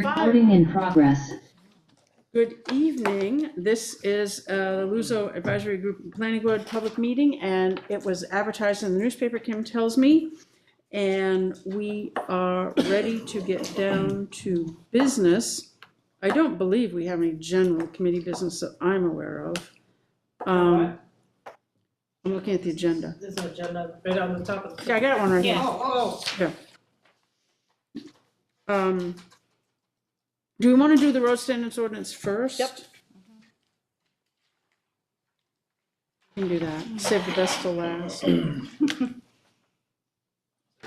Recording in progress. Good evening. This is the LUZO Advisory Group Planning Board public meeting, and it was advertised in the newspaper, Kim tells me. And we are ready to get down to business. I don't believe we have any general committee business that I'm aware of. I'm looking at the agenda. There's an agenda right on the top of the. Yeah, I got one right here. Oh. Yeah. Do we want to do the road standards ordinance first? Yep. We can do that. Save the best till last. The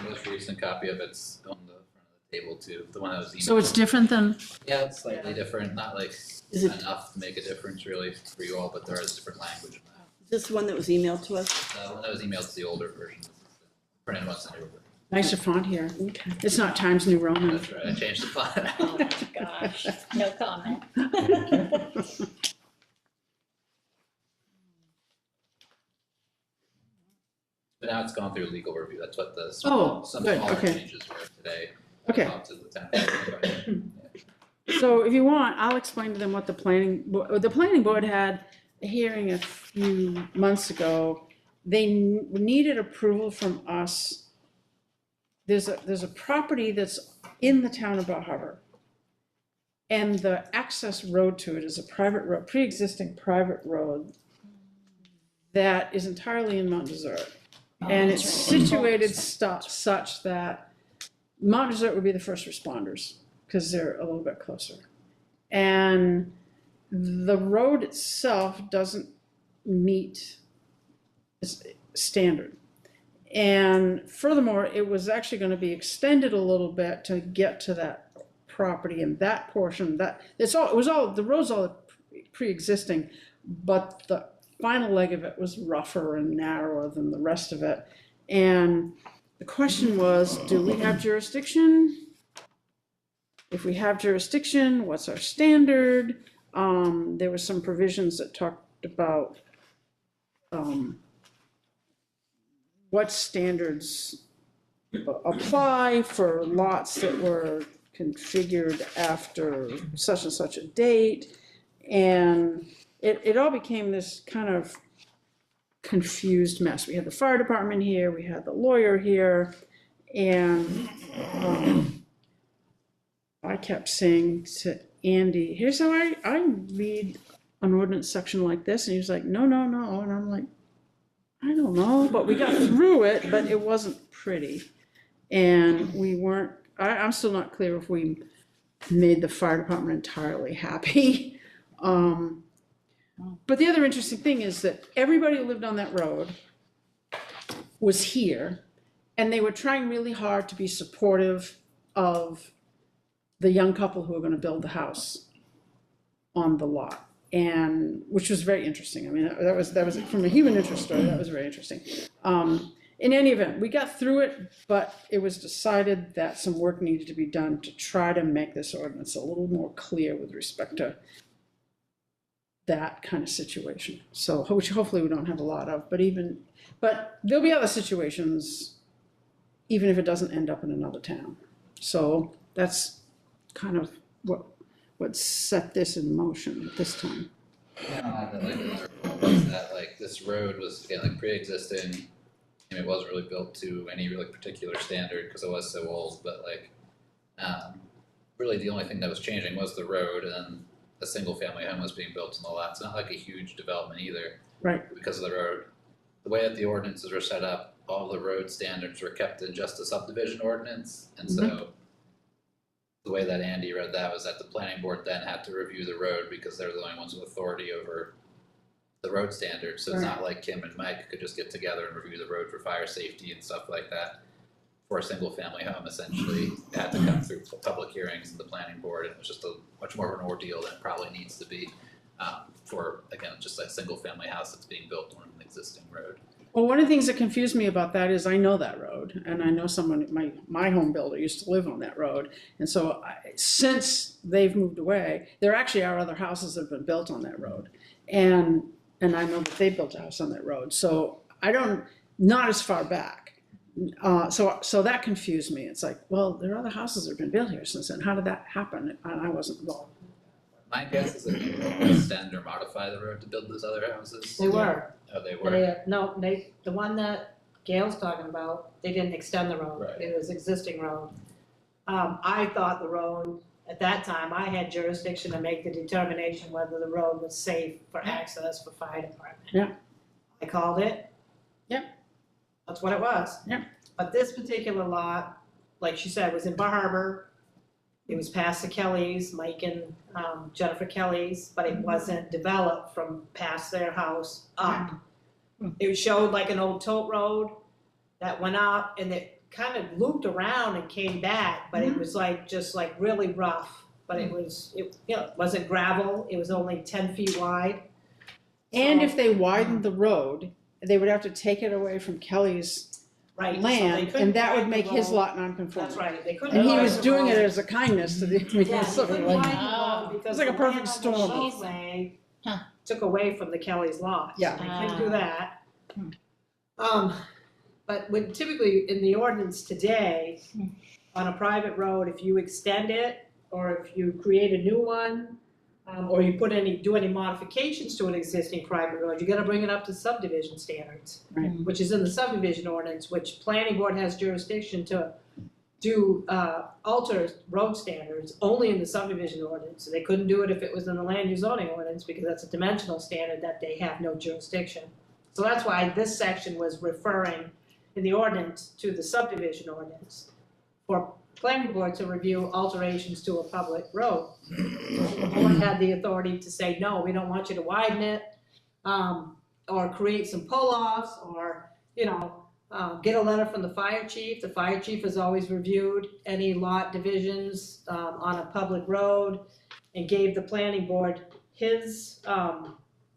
most recent copy of it's on the front of the table too, the one that was emailed. So it's different than, Yeah, it's slightly different, not like Is it- enough to make a difference really for you all, but there is different language in that. This one that was emailed to us? The one that was emailed is the older version, this is the printed one's the newer version. nicer font here. It's not Times New Roman. That's right, I changed the font. Oh my gosh, no comment. But now it's gone through legal review, that's what the Oh, some good, smaller okay. changes were today. Okay. Up to the town. So if you want, I'll explain to them what the planning board had a hearing a few months ago. They needed approval from us. There's a property that's in the town of Bar Harbor. And the access road to it is a private road, pre-existing private road that is entirely in Mount Desert. And it's situated such that Mount Desert would be the first responders because they're a little bit closer. And the road itself doesn't meet its standard. And furthermore, it was actually going to be extended a little bit to get to that property, and that portion, the road's all pre-existing, but the final leg of it was rougher and narrower than the rest of it. And the question was, do we have jurisdiction? If we have jurisdiction, what's our standard? There were some provisions that talked about what standards apply for lots that were configured after such and such a date. And it all became this kind of confused mess. We had the fire department here, we had the lawyer here, and I kept saying to Andy, here's how I read an ordinance section like this, and he was like, no, and I'm like, I don't know, but we got through it, but it wasn't pretty. And we weren't, I'm still not clear if we made the fire department entirely happy. But the other interesting thing is that everybody who lived on that road was here, and they were trying really hard to be supportive of the young couple who were going to build the house on the lot, and which was very interesting. I mean, that was from a human interest story. That was very interesting. In any event, we got through it, but it was decided that some work needed to be done to try to make this ordinance a little more clear with respect to that kind of situation. So, which hopefully we don't have a lot of, but there'll be other situations, even if it doesn't end up in another town. So that's kind of what set this in motion at this time. Yeah, like this road was again like pre-existing. I mean, it wasn't really built to any really particular standard because it was so old. But like, really, the only thing that was changing was the road, and a single-family home was being built on the lot. It's not like a huge development either, Right. because of the road. The way that the ordinances were set up, all the road standards were kept in just the subdivision ordinance, and so the way that Andy read that was that the planning board then had to review the road because they're the only ones with authority over the road standards. So it's not like Kim and Mike could just get together and review the road for fire safety and stuff like that. For a single family home, essentially, it had to come through public hearings and the planning board, and it was just a much more of an ordeal than it probably needs to be for, again, just a single family house that's being built on an existing road. Well, one of the things that confused me about that is I know that road, and I know someone, my home builder used to live on that road. And so since they've moved away, there actually are other houses that have been built on that road. And I know that they built a house on that road. So not as far back. So that confused me. It's like, well, there are other houses that have been built here since then. How did that happen? And I wasn't involved. My guess is that they will extend or modify the road to build those other houses. They were. Oh, they were? The one that Gail's talking about, they didn't extend the road. Right. It was existing road. I thought the road, at that time, I had jurisdiction to make the determination whether the road was safe for access for fire department. Yeah. I called it. Yep. That's what it was. Yep. But this particular lot, like she said, was in Bar Harbor. It was past the Kellys, Mike and Jennifer Kellys, but it wasn't developed from past their house up. It showed like an old tote road that went up and it kind of looped around and came back, but it was like, just like really rough. But it wasn't gravel, it was only 10 feet wide. And So- if they widened the road, they would have to take it away from Kelly's Right, so they land, couldn't and that would widen the make his road. lot non-conforming. That's right, they couldn't. And he widen was the doing it road. as a kindness to the, Yeah, they sort of couldn't like, widen the road Oh. because It's like a the perfect land storm. on the Beltway Huh. took away from the Kelly's lot. Yeah. So they couldn't do that. Hmm. But when typically in the ordinance today, on a private road, if you extend it, or if you create a new one, or you do any modifications to an existing private road, you gotta bring it up to subdivision standards. Right. Which is in the subdivision ordinance, which planning board has jurisdiction to do, alter road standards only in the subdivision ordinance. They couldn't do it if it was in the land use zoning ordinance, because that's a dimensional standard that they have no jurisdiction. So that's why this section was referring in the ordinance to the subdivision ordinance for planning board to review alterations to a public road. The board had the authority to say, no, we don't want you to widen it, or create some pull-offs, or, get a letter from the fire chief. The fire chief has always reviewed any lot divisions, on a public road, and gave the planning board his,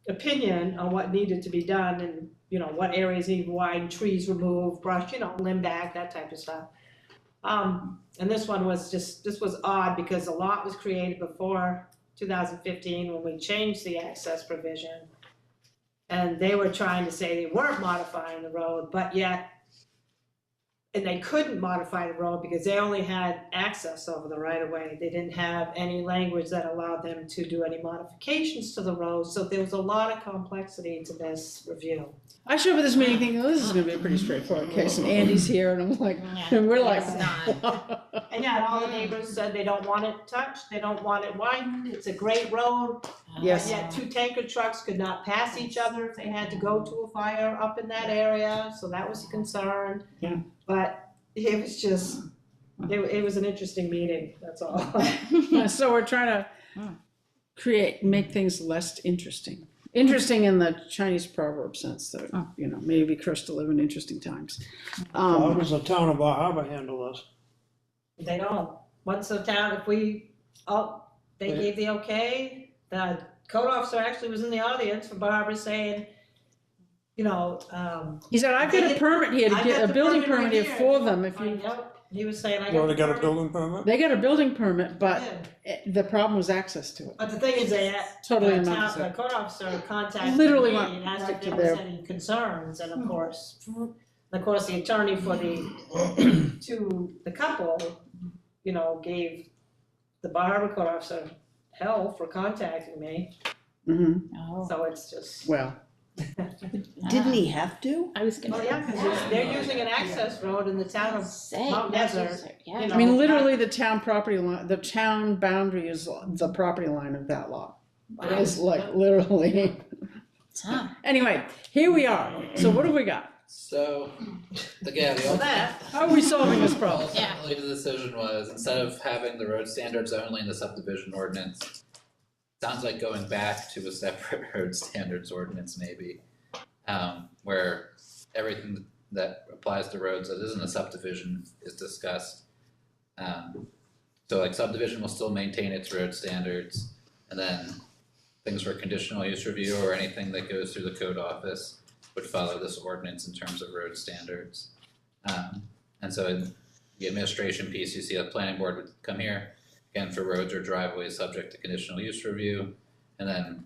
opinion on what needed to be done, and, what areas need widen, trees removed, brush, limb back, that type of stuff. And this one was this was odd because the lot was created before 2015 when we changed the access provision. And they were trying to say they weren't modifying the road, but yet, and they couldn't modify the road because they only had access over the right of way. They didn't have any language that allowed them to do any modifications to the road. So there was a lot of complexity to this review. I showed up at this meeting thinking, well, this is gonna be a pretty straightforward case, and Andy's here, and I'm like, and we're like. It's not. And yeah, and all the neighbors said they don't want it touched, they don't want it widened, it's a great road. Yes. Yet 2 tanker trucks could not pass each other if they had to go to a fire up in that area, so that was a concern. Yeah. But it was just, it was an interesting meeting, that's all. So we're trying to make things less interesting. Interesting in the Chinese proverb sense, that, maybe cursed to live in interesting times. How does the town of Bar Harbor handle this? They don't, once the town, they gave the okay, the code officer actually was in the audience for Barbara saying, He said, I've got a permit here to I've get got a the building permit permit right here for here. them if you. Yep, he was saying, I You already got a permit." building permit? They got a building permit, but Yeah. the problem was access to it. But the thing is that Totally the unnecessary. code officer contacted Literally me went and asked right if to there was their- any concerns, and of course, the attorney for to the couple, gave the Bar Harbor code officer hell for contacting me, Oh. so it's just. Well, Didn't he have to? I was gonna. Well, yeah, because they're using an access road in the town of Say, Mount that's Desert, just- yeah. you know. I mean, literally the town property line, the town boundary is the property line of that lot. It is like literally. Huh. Anyway, here we are. So what have we got? So, again, the So that, How are we solving this problem? Yeah. ultimately the decision was, instead of having the road standards only in the subdivision ordinance, sounds like going back to a separate road standards ordinance maybe, where everything that applies to roads that isn't a subdivision is discussed. So like subdivision will still maintain its road standards, and then things for conditional use review or anything that goes through the code office would follow this ordinance in terms of road standards. And so in the administration piece, you see the planning board would come here, again, for roads or driveways subject to conditional use review. And then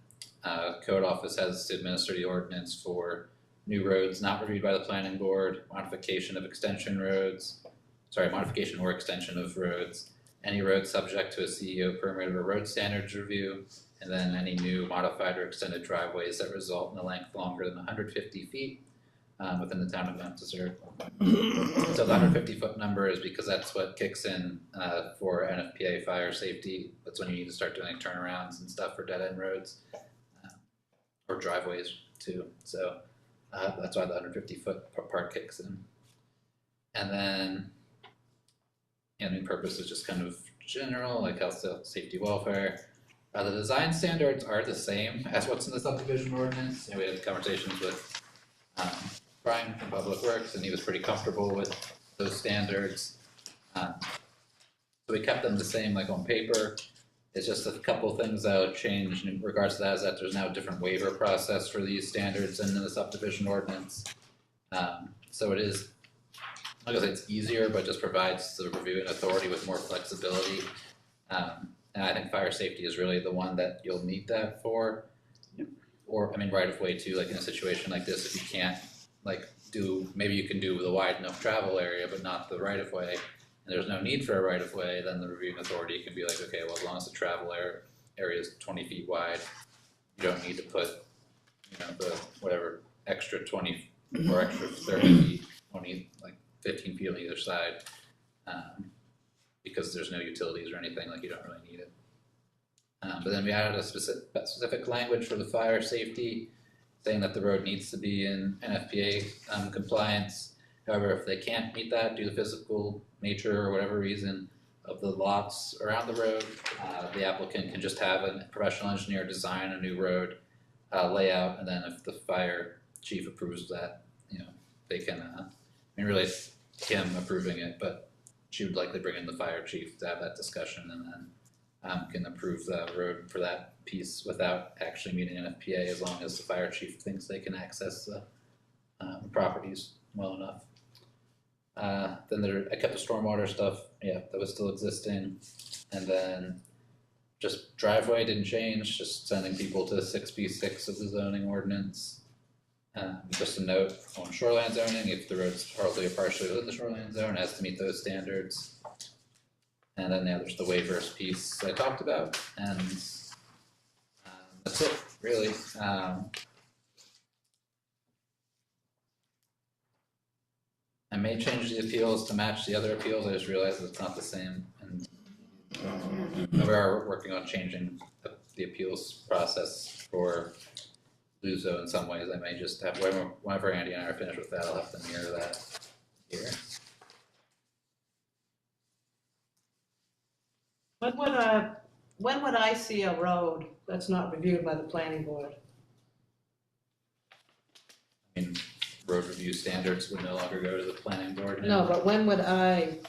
code office has to administer the ordinance for new roads not reviewed by the planning board, modification or extension of roads, any road subject to a CEO permit or road standards review, and then any new modified or extended driveways that result in a length longer than 150 feet within the town of Mount Desert. So the 150-foot number is because that's what kicks in for NFPA fire safety. That's when you need to start doing turnarounds and stuff for dead-end roads or driveways too. So that's why the 150-foot part kicks in. And then new purpose is just kind of general, like health, safety, welfare. The design standards are the same as what's in the subdivision ordinance. We had conversations with Brian from Public Works, and he was pretty comfortable with those standards. So we kept them the same, like on paper. It's just a couple things that would change in regards to that, is that there's now a different waiver process for these standards in the subdivision ordinance. So it is, like I say, it's easier, but just provides the reviewing authority with more flexibility. And I think fire safety is really the one that you'll need that for. Or, right of way too, like in a situation like this, if you can't maybe you can do the wide enough travel area, but not the right of way, and there's no need for a right of way, then the reviewing authority can be like, okay, well, as long as the travel area is 20 feet wide, you don't need to put, the whatever extra 20 or extra 30 feet, 20, 15 feet on either side, because there's no utilities or anything, you don't really need it. But then we added a specific language for the fire safety, saying that the road needs to be in NFPA compliance. However, if they can't meet that due to physical nature or whatever reason of the lots around the road, the applicant can just have a professional engineer design a new road layout, and then if the fire chief approves that, they can, really it's him approving it, but she would likely bring in the fire chief to have that discussion, and then can approve the road for that piece without actually meeting an FPA, as long as the fire chief thinks they can access the properties well enough. Then I kept the stormwater stuff, that was still existing, and then just driveway didn't change, just sending people to 6B6 of the zoning ordinance. Just a note on shoreline zoning, if the road's partly or partially within the shoreline zone, it has to meet those standards. And then there's the waivers piece I talked about, and that's it, really. I may change the appeals to match the other appeals, I just realized it's not the same, and we are working on changing the appeals process for LUZO in some ways. I may just have, whenever Andy and I are finished with that, I'll have to mirror that here. When would I see a road that's not reviewed by the planning board? Road review standards would no longer go to the planning board No, now. but when would I,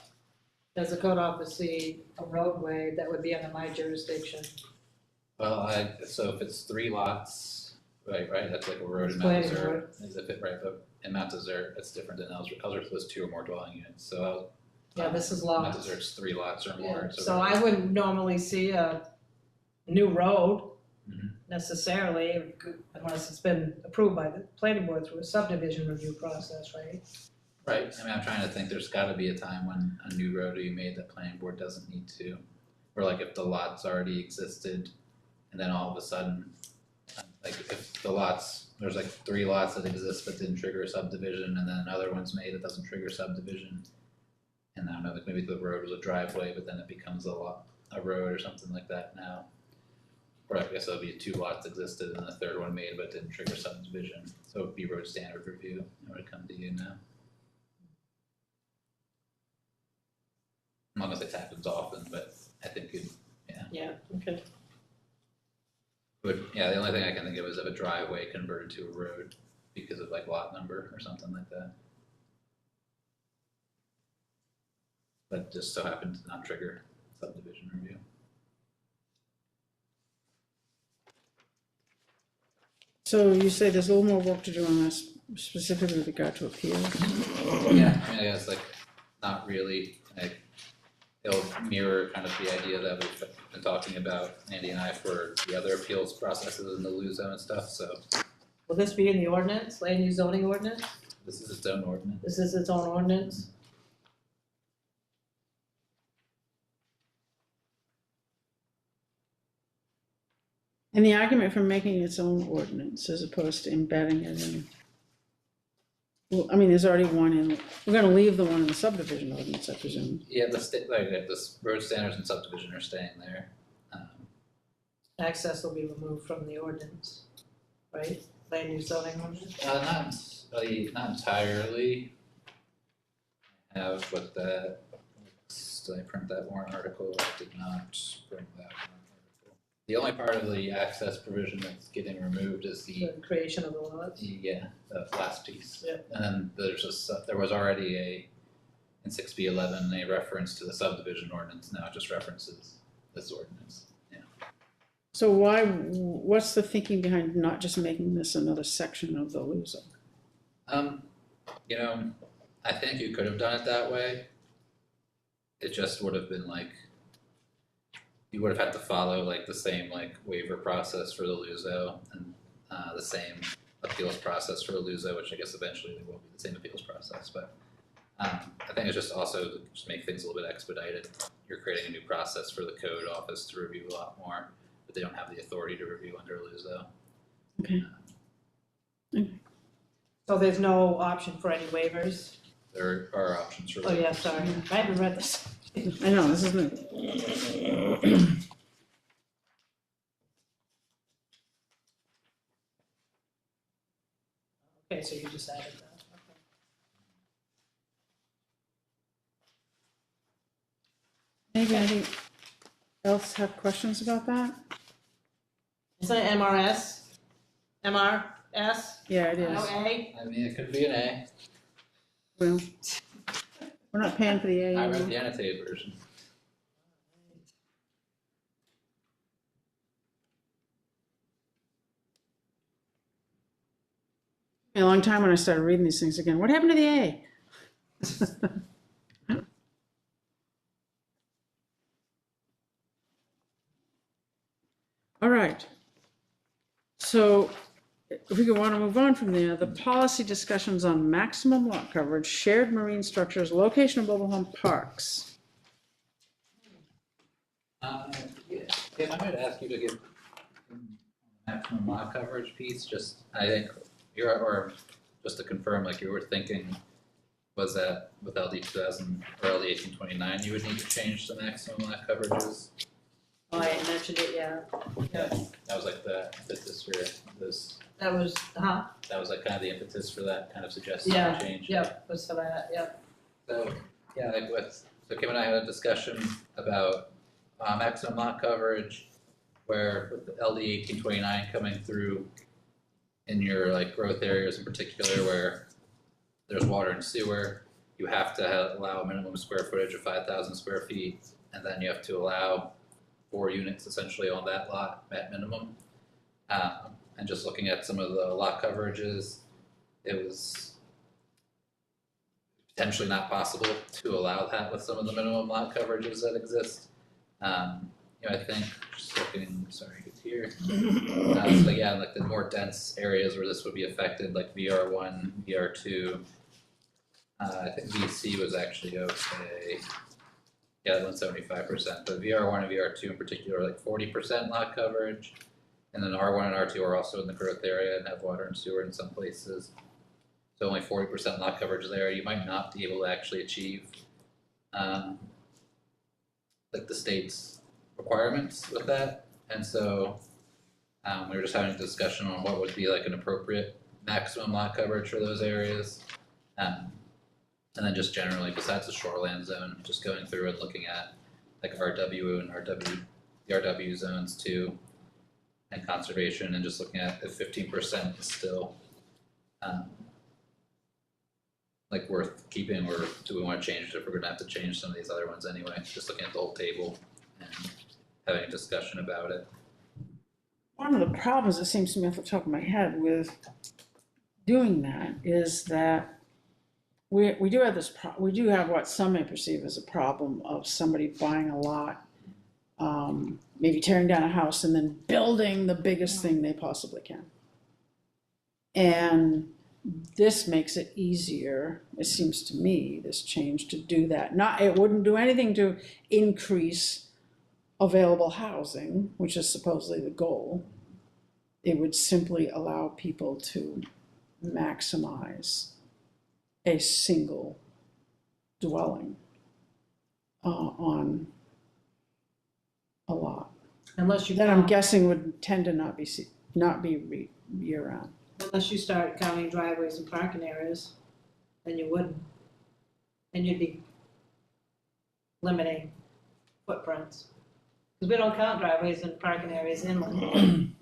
as a code officer, see a roadway that would be under my jurisdiction? Well, so if it's 3 lots, right, that's like a road in Mount Planning Desert, board. as if it, right, but in Mount Desert, it's different than Ellsworth. Ellsworth was 2 or more dwelling units, so Yeah, this is Mount lots. Desert's 3 lots or more, So I wouldn't normally see a new road Mhm. necessarily, unless it's been approved by the planning board through a subdivision review process, right? Right, I'm trying to think, there's gotta be a time when a new road will be made that planning board doesn't need to. Or if the lots already existed, and then all of a sudden, if the lots, there's 3 lots that exist but didn't trigger a subdivision, and then another one's made that doesn't trigger subdivision. And I don't know, maybe the road was a driveway, but then it becomes a road or something like that now. Or I guess it'll be 2 lots existed and the third one made but didn't trigger subdivision, so it would be road standard review, it would come to you now. I'm not gonna say it happens often, but I think it, Yeah, okay. the only thing I can think of is if a driveway converted to a road because of lot number or something like that. That just so happened to not trigger subdivision review. So you say there's a little more work to do on this, specifically with regard to appeals? Yeah, I guess not really, it'll mirror kind of the idea that we've been talking about, Andy and I, for the other appeals processes in the LUZO and stuff, so Will this be in the ordinance, land use zoning ordinance? This is its own ordinance. This is its own ordinance? And the argument for making its own ordinance as opposed to embedding it in, well, I mean, there's already one in, we're gonna leave the one in the subdivision ordinance, I presume. Yeah, the road standards and subdivision are staying there. Access will be removed from the ordinance, right? Land use zoning ordinance? Not entirely. I have what that, did I print that warrant article? I did not print that warrant article. The only part of the access provision that's getting removed is the, The creation of the lots? yeah, the last piece. Yeah. And then there was already in 6B11, a reference to the subdivision ordinance, now it just references this ordinance. So what's the thinking behind not just making this another section of the LUZO? You know, I think you could have done it that way. It just would have been like, you would have had to follow like the same like waiver process for the LUZO and the same appeals process for the LUZO, which I guess eventually they will be the same appeals process, but I think it's just also to just make things a little bit expedited. You're creating a new process for the code office to review a lot more, but they don't have the authority to review under LUZO. Okay. So there's no option for any waivers? There are options for. Oh, yeah, sorry, I haven't read this. I know, this isn't, Okay, so you just added that, okay. maybe anything else have questions about that? Isn't it MRS? MRS? Yeah, it is. No A? I mean, it could be an A. Well, we're not paying for the A I read anymore. the annotated version. A long time when I started reading these things again. What happened to the A? All right. So if we want to move on from there, the policy discussions on maximum lot coverage, shared marine structures, location of mobile home parks. Yeah, Kim, I might ask you to give maximum lot coverage piece, just, I think, or just to confirm, like you were thinking, was that with LD 2000 or LD 1829, you would need to change the maximum lot coverages? Oh, I had mentioned it, yeah. Yeah. That was like the impetus for this, That was, that was like kind of the impetus for that kind of suggested Yeah, change. yep, was for that, yep. So, yeah, so Kim and I had a discussion about maximum lot coverage, where with the LD 1829 coming through in your like growth areas in particular where there's water and sewer, you have to allow a minimum square footage of 5,000 square feet, and then you have to allow 4 units essentially on that lot at minimum. And just looking at some of the lot coverages, it was potentially not possible to allow that with some of the minimum lot coverages that exist. You know, I think just looking, sorry, it's here. So yeah, like the more dense areas where this would be affected, like VR1, VR2. I think VC was actually okay. Yeah, that one's 75%, but VR1 and VR2 in particular are like 40% lot coverage. And then R1 and R2 are also in the growth area and have water and sewer in some places. So only 40% lot coverage there. You might not be able to actually achieve like the state's requirements with that. And so we were just having a discussion on what would be like an appropriate maximum lot coverage for those areas. And then just generally, besides the shoreland zone, just going through and looking at like RW and the RW zones too, and conservation, and just looking at if 15% is still like worth keeping, or do we want to change it if we're gonna have to change some of these other ones anyway? Just looking at the whole table and having a discussion about it. One of the problems that seems to me off the top of my head with doing that is that we do have we do have what some may perceive as a problem of somebody buying a lot, maybe tearing down a house and then building the biggest thing they possibly can. And this makes it easier, it seems to me, this change to do that. Not, it wouldn't do anything to increase available housing, which is supposedly the goal. It would simply allow people to maximize a single dwelling on a lot. Unless you That I'm count, guessing would tend to not be year round. unless you start counting driveways and parking areas, then you wouldn't. And you'd be limiting footprints. Because we don't count driveways and parking areas inland.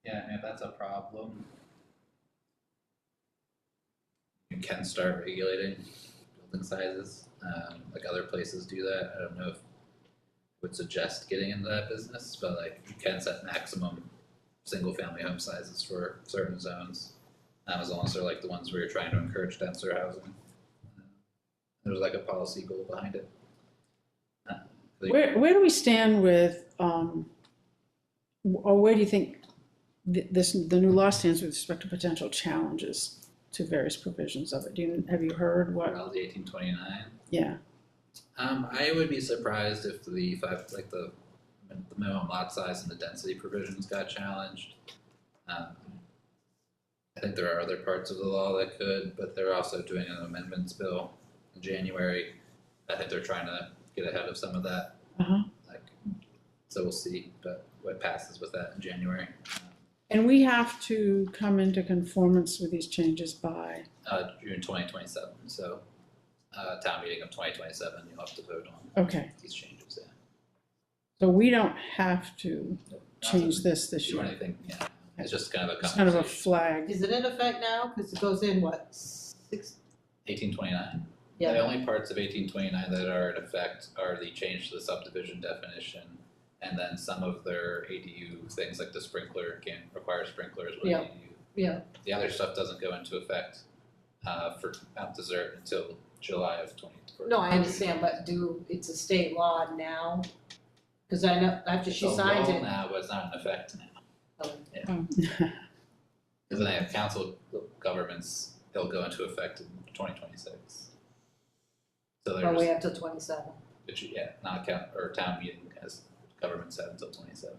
Yeah, I mean, if that's a problem, you can start regulating building sizes, like other places do that. I don't know if I would suggest getting into that business, but like you can set maximum single-family home sizes for certain zones, as long as they're like the ones where you're trying to encourage denser housing. There's like a policy goal behind it. Where do we stand with, or where do you think the new law stands with respect to potential challenges to various provisions of it? Have you heard what? Well, the 1829. Yeah. I would be surprised if the minimum lot size and the density provisions got challenged. I think there are other parts of the law that could, but they're also doing an amendments bill in January. I think they're trying to get ahead of some of that. Uh-huh. So we'll see, but what passes with that in January. And we have to come into conformance with these changes by, June 2027, so town meeting of 2027, you'll have to vote on okay, these changes, yeah. so we don't have to change this Do year. anything, yeah, it's just kind of a It's kind of a conversation. flag. Is it in effect now? Because it goes in, what, 1829. Yeah. The only parts of 1829 that are in effect are the change to the subdivision definition, and then some of their ADU things like the sprinkler can't require sprinklers with Yeah. ADU. Yeah. The other stuff doesn't go into effect for Mount Desert until July of 2024. No, I understand, but it's a state law now? Because I know, after she signs it. now, but it's not in effect now. Oh, Because then they have council governments, they'll go into effect in 2026. So But there's, we have till 27, not count, or town meeting has governments have until 27.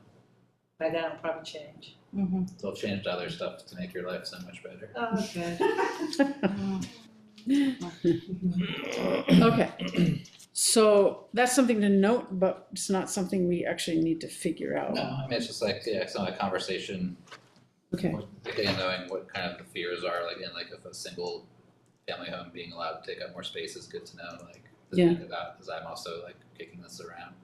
by then it'll probably change. Mhm. So they'll change other stuff to make your life so much better. Oh, okay. Okay, so that's something to note, but it's not something we actually need to figure out. No, I mean, it's just like, some of the conversation, Okay, again, knowing what kind of the fears are, like, and like if a single family home being allowed to take up more space is good to know, like, to Yeah. think about, because I'm also like kicking this around.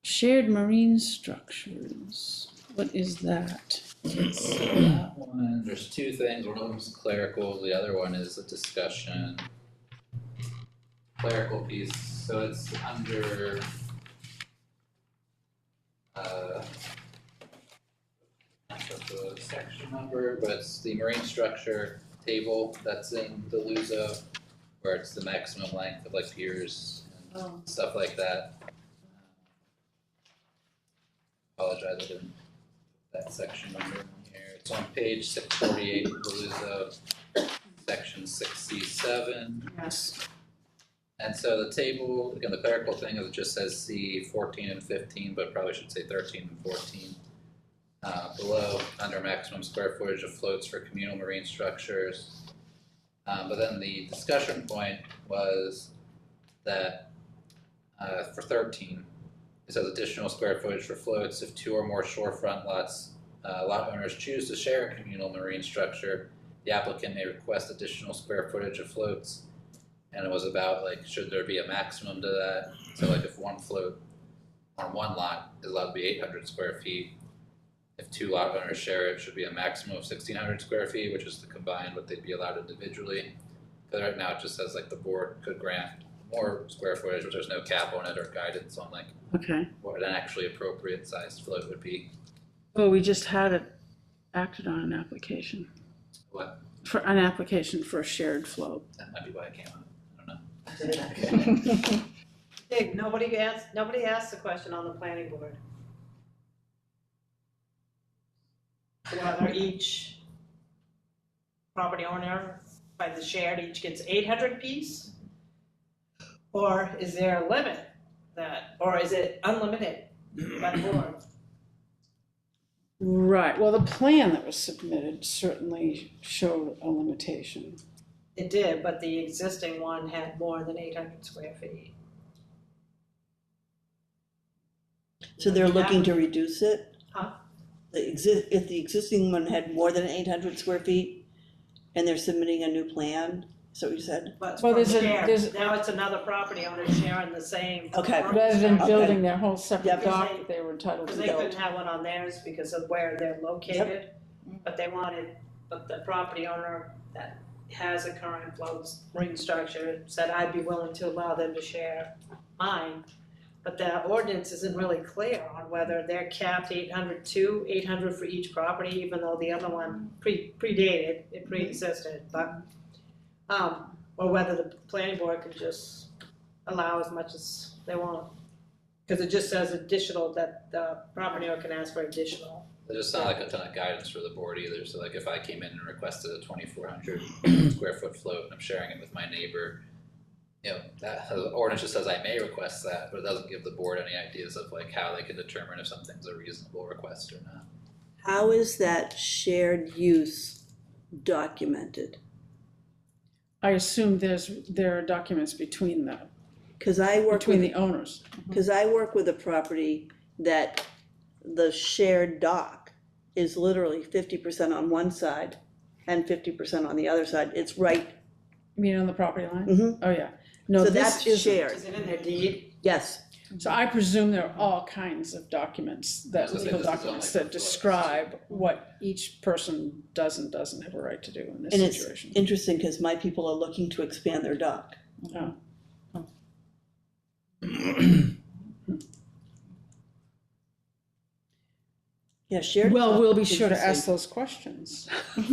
shared marine structures, what is that? So that one, there's two things, one of them is clerical, the other one is a discussion. Clerical piece, so it's under not the section number, but it's the marine structure table that's in the LUZO, where it's the maximum length of like piers and stuff like that. Apologize, I didn't put that section number in here. It's on page 648 of the LUZO, section 6C7. Yes. And so the table, again, the clerical thing is it just says C 14 and 15, but probably should say 13 and 14. Below, under maximum square footage of floats for communal marine structures. But then the discussion point was that for 13, it says additional square footage for floats if two or more shorefront lots, lot owners choose to share a communal marine structure, the applicant may request additional square footage of floats. And it was about like, should there be a maximum to that? So like if one float on one lot is allowed to be 800 square feet, if two lot owners share it, should be a maximum of 1,600 square feet, which is to combine what they'd be allowed individually. Because right now it just says like the board could grant more square footage, but there's no cap on it or guidance on like Okay, what an actually appropriate sized float would be. well, we just had it acted on an application, What? for an application for a shared float. That might be why it came up. I don't know. Hey, nobody asked the question on the planning board. whether each property owner by the shared each gets 800 piece? Or is there a limit or is it unlimited by the board? Right, well, the plan that was submitted certainly showed a limitation. It did, but the existing one had more than 800 square feet. So they're looking to reduce it? Huh? If the existing one had more than 800 square feet and they're submitting a new plan, so you said? But Well, from there's a- shared, there's- now it's another property owner sharing the same. Okay. Rather than Okay. building their whole separate Yep. dock that they were entitled to Because they couldn't build. have one on theirs because of where they're located, but the property owner that has a current float ring structure said, I'd be willing to allow them to share mine. But the ordinance isn't really clear on whether they're capped 800 to 800 for each property, even though the other one predated, it pre-existed, but, or whether the planning board can just allow as much as they want. Because it just says additional, that the property owner can ask for additional. There's just not like a ton of guidance for the board either, so like if I came in and requested a 2,400 square foot float and I'm sharing it with my neighbor, you know, that the ordinance just says I may request that, but it doesn't give the board any ideas of like how they can determine if something's a reasonable request or not. How is that shared use documented? I assume there are documents between them, Because I work between with, the owners. because I work with a property that the shared dock is literally 50% on one side and 50% on the other side. It's right, You mean on the property line? Mhm. Oh, yeah. No, so this that's is, shared, Is it in their deed? yes. so I presume there are all kinds of documents, I that was gonna say, legal this is documents only that for floats. describe what each person does and doesn't have a right to do in this And it's situation. interesting because my people are looking to expand their dock. Oh. Yeah, shared. Well, we'll be is sure to interesting. ask those questions.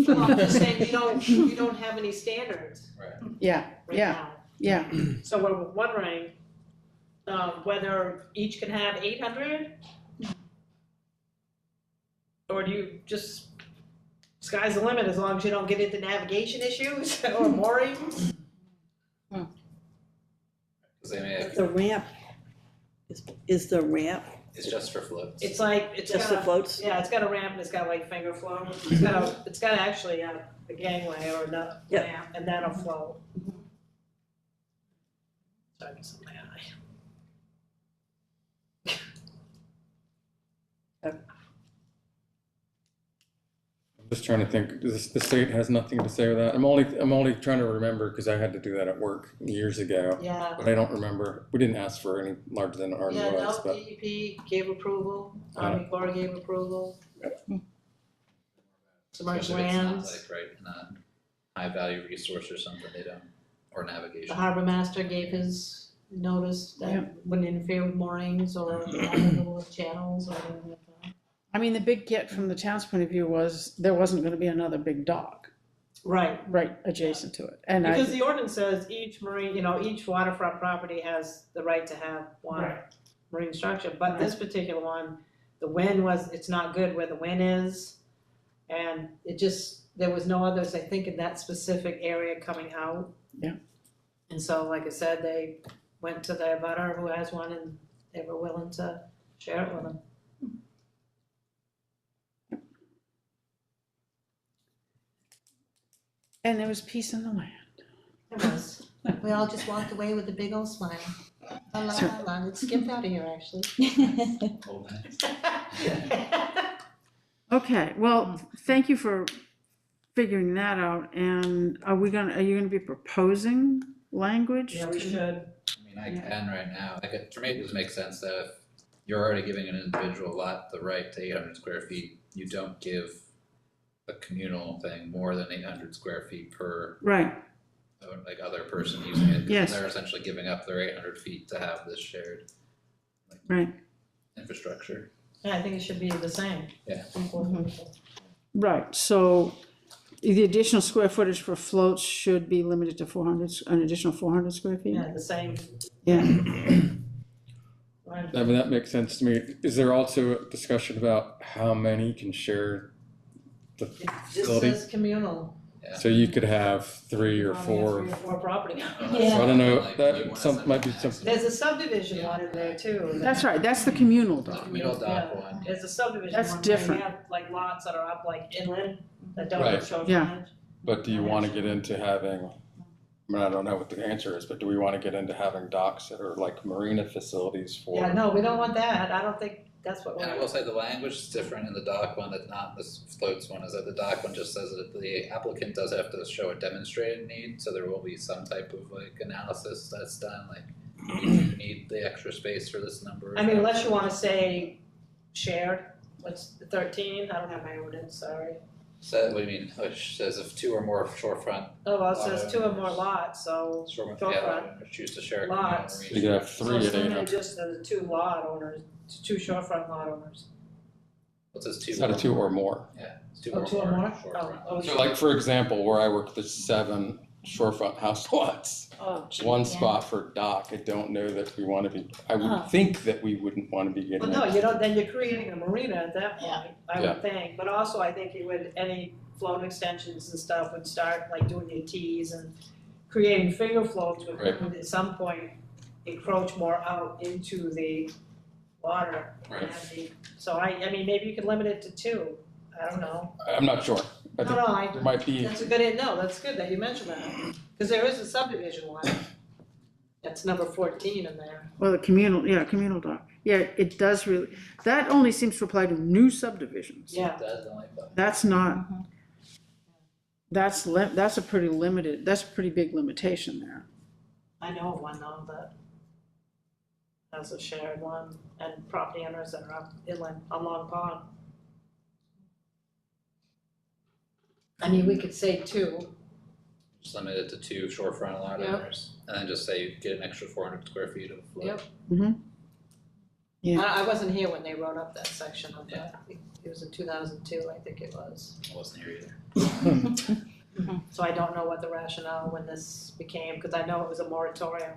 Well, I'm just saying, you don't have any standards Right. Yeah, right yeah, now. yeah. So we're wondering, whether each can have 800? Or do you just, sky's the limit as long as you don't get into navigation issues or moorings? Cause they may have, The ramp, is the ramp it's just for floats. It's like, it's just the got, floats? yeah, it's got a ramp and it's got like finger flow. It's got actually a gangway or a Yep. ramp and then a float. Sorry, it's on my eye. I'm just trying to think, the state has nothing to say with that. I'm only trying to remember, because I had to do that at work years ago, Yeah. but I don't remember. We didn't ask for any larger than it already Yeah, was, no, but DEP gave approval, Army Corps gave approval. Submerged Especially if it's not lands, like, right, in a high value resource or something, they don't, or the navigation. harbor master gave his notice Yeah. that wouldn't interfere with moorings or navigable channels or anything like that. I mean, the big get from the town's point of view was there wasn't gonna be another big dock Right, right adjacent to it. And because the ordinance says each marine, each waterfront property has the right to have one marine structure, but this particular one, it's not good where the wind is. And there was no others, I think, in that specific area coming out. Yeah. And so, like I said, they went to their butter who has one and they were willing to share it with them. And there was peace in the land. It was. We all just walked away with a big old smile. La la la la, it skipped out of here, actually. Hold that. Okay, well, thank you for figuring that out, and are you gonna be proposing language? Yeah, we should. I mean, I can right now, like, for me, it just makes sense that if you're already giving an individual lot the right to 800 square feet, you don't give a communal thing more than 800 square feet per, Right, like, other person using it. 'Cause Yes. They're essentially giving up their 800 feet to have this shared right, infrastructure. Yeah, I think it should be the same. Yeah. Equal. right, so the additional square footage for floats should be limited to 400, an additional 400 square feet? Yeah, the same. Yeah, that makes sense to me. Is there also a discussion about how many can share the It just facility. says communal. So you could have 3 or Only 4. 3 or 4 property. Yeah. So I don't know, Like, that you wanna some, set might be a something. There's a subdivision one in there too. That's right, that's the communal The dock. communal dock Yeah. one, There's a subdivision That's one where different. you have like lots that are up like inland that don't Right. show Yeah. frontage. But do you want to get into having, I mean, I don't know what the answer is, but do we want to get into having docks that are like marina facilities for? Yeah, no, we don't want that. I don't think that's what and I we're. will say the language is different in the dock one that's not this floats one, is that the dock one just says that the applicant does have to show a demonstrated need, so there will be some type of like analysis that's done, like you need the extra space for this number. I mean, unless you wanna say shared, what's the 13? I don't have my ordinance, sorry. So, what do you mean, which says if 2 or more shorefront, Oh, well, it says 2 or more lots, so. shorefront, Shorefront. yeah, choose to share. Lots. communal You could have So 3 it's at limited 800. just the 2 lot owners, 2 shorefront lot owners. It says 2. It's not a 2 or more. Yeah, it's 2 Oh, or 2 or more? shorefront. Oh, So like, for example, where I work, there's 7 shorefront house lots. Oh, gee, One yeah. spot for dock. I don't know that we want to be, I Oh. would think that we wouldn't want to be Well, getting no, it. you don't, then you're creating a marina at that Yeah. point, I would think, but also I think it would, any float extensions and stuff would start like doing your tees and creating finger floats would, Right. would at some point encroach more out into the water. Right. And so I mean, maybe you could limit it to 2, I don't know. I'm not sure. I No, think no, there might be, that's a good, no, that's good that you mentioned that, cause there is a subdivision one. That's number 14 in there. Well, the communal dock. Yeah, it does really, that only seems to apply to new subdivisions. Yeah, It does only, but That's not, Mhm. that's a pretty limited, that's a pretty big limitation there. I know of one though that has a shared one, and property owners that are up inland on Long Pond. I mean, we could say 2, just limit it to 2 shorefront lot Yep. owners, and then just say you get an extra 400 square feet of float. Yep. Yeah. I wasn't here when they wrote up that section of that, it was in 2002, I think it was. I wasn't here either. So I don't know what the rationale when this became, cause I know it was a moratorium.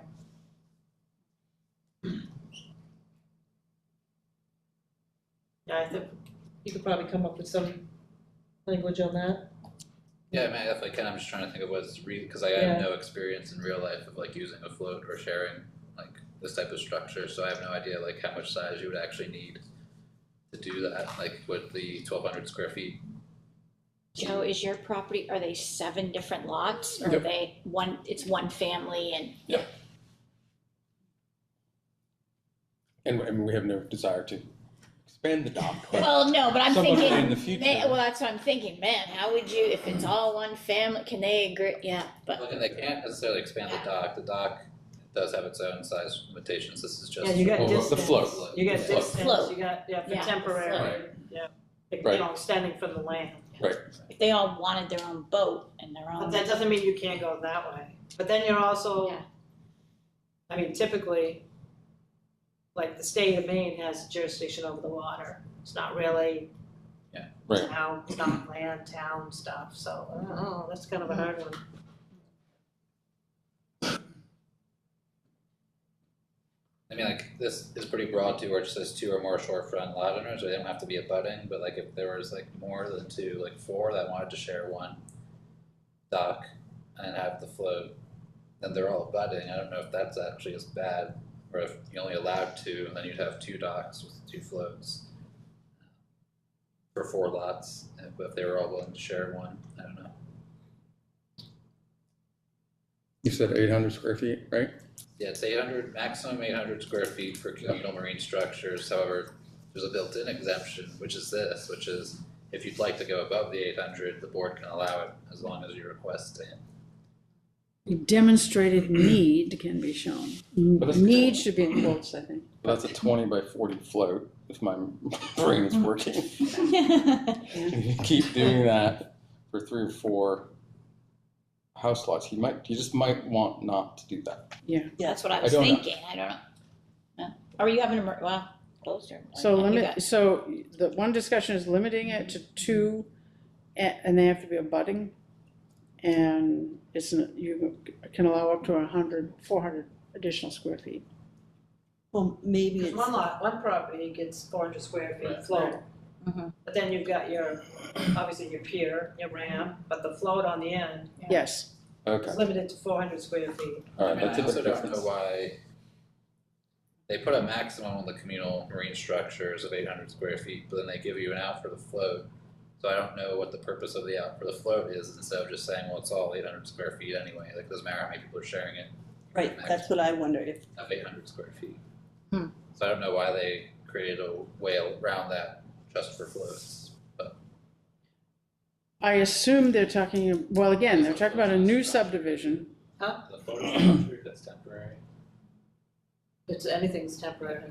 Yeah, I think you could probably come up with some language on that. Yeah, I mean, I definitely can, I'm just trying to think of what's because I Yeah. have no experience in real life of like using a float or sharing like this type of structure, so I have no idea like how much size you would actually need to do that, like with the 1,200 square feet. Joe, is your property, are they 7 different lots, or are Yep. they it's one family and? and we have no desire to expand the dock. but Well, no, but I'm someone thinking, in the future. well, that's what I'm thinking, man, how would you, if it's all one family, can they agree, yeah, but, Look, and they can't necessarily expand the dock does have its own size limitations, this is just. Yeah, you got Well, the distance, float. you got The float. distance, Float. you got, Yeah, for the temporary, float. yeah, Right. you know, extending from the land. if they all wanted their own boat and their But own, that doesn't mean you can't go that way, but then you're also, Yeah. I mean, typically, like the state of Maine has jurisdiction over the water, it's not really Right. town, it's not land, town stuff, so, I don't know, that's kind of a hard one. I mean, like, this is pretty broad too, where it says 2 or more shorefront lot owners, or they don't have to be abutting, but like if there was like more than 2, like 4 that wanted to share one dock and have the float, then they're all abutting, I don't know if that's actually as bad, or if you only allowed 2, and then you'd have 2 docks with 2 floats for 4 lots, but if they were all willing to share one, I don't know. You said 800 square feet, right? Yeah, it's 800, maximum 800 square feet for communal marine structures, however, there's a built-in exemption, which is this, which is if you'd like to go above the 800, the board can allow it as long as you request it. Demonstrated need can be shown. But it's- Need should be in quotes, I think. That's a 20 by 40 float, if my brain is working. If you keep doing that for 3 or 4 house lots, you just might want not to do that. that's what I was I don't know. thinking, I don't know. No. Or you having a, well, closer. So You limit, got- so the one discussion is limiting it to 2, and they have to be abutting. And you can allow up to 400 additional square feet. Well, maybe Cause it's, one property gets 400 square feet Right. float, But then you've got your, obviously your pier, your ramp, but the float on the end Yes, Okay, is limited to 400 square feet. all I right, mean, that's I a also big don't know difference. why they put a maximum on the communal marine structures of 800 square feet, but then they give you an out for the float. So I don't know what the purpose of the out for the float is, instead of just saying, well, it's all 800 square feet anyway. Like, it doesn't matter how many people are sharing it. Right, that's what I wondered, if, Of 800 square feet. Hmm. So I don't know why they created a way around that just for floats. But I assume they're talking, well, again, they're talking about a new subdivision. the float structure, that's temporary. Anything's temporary.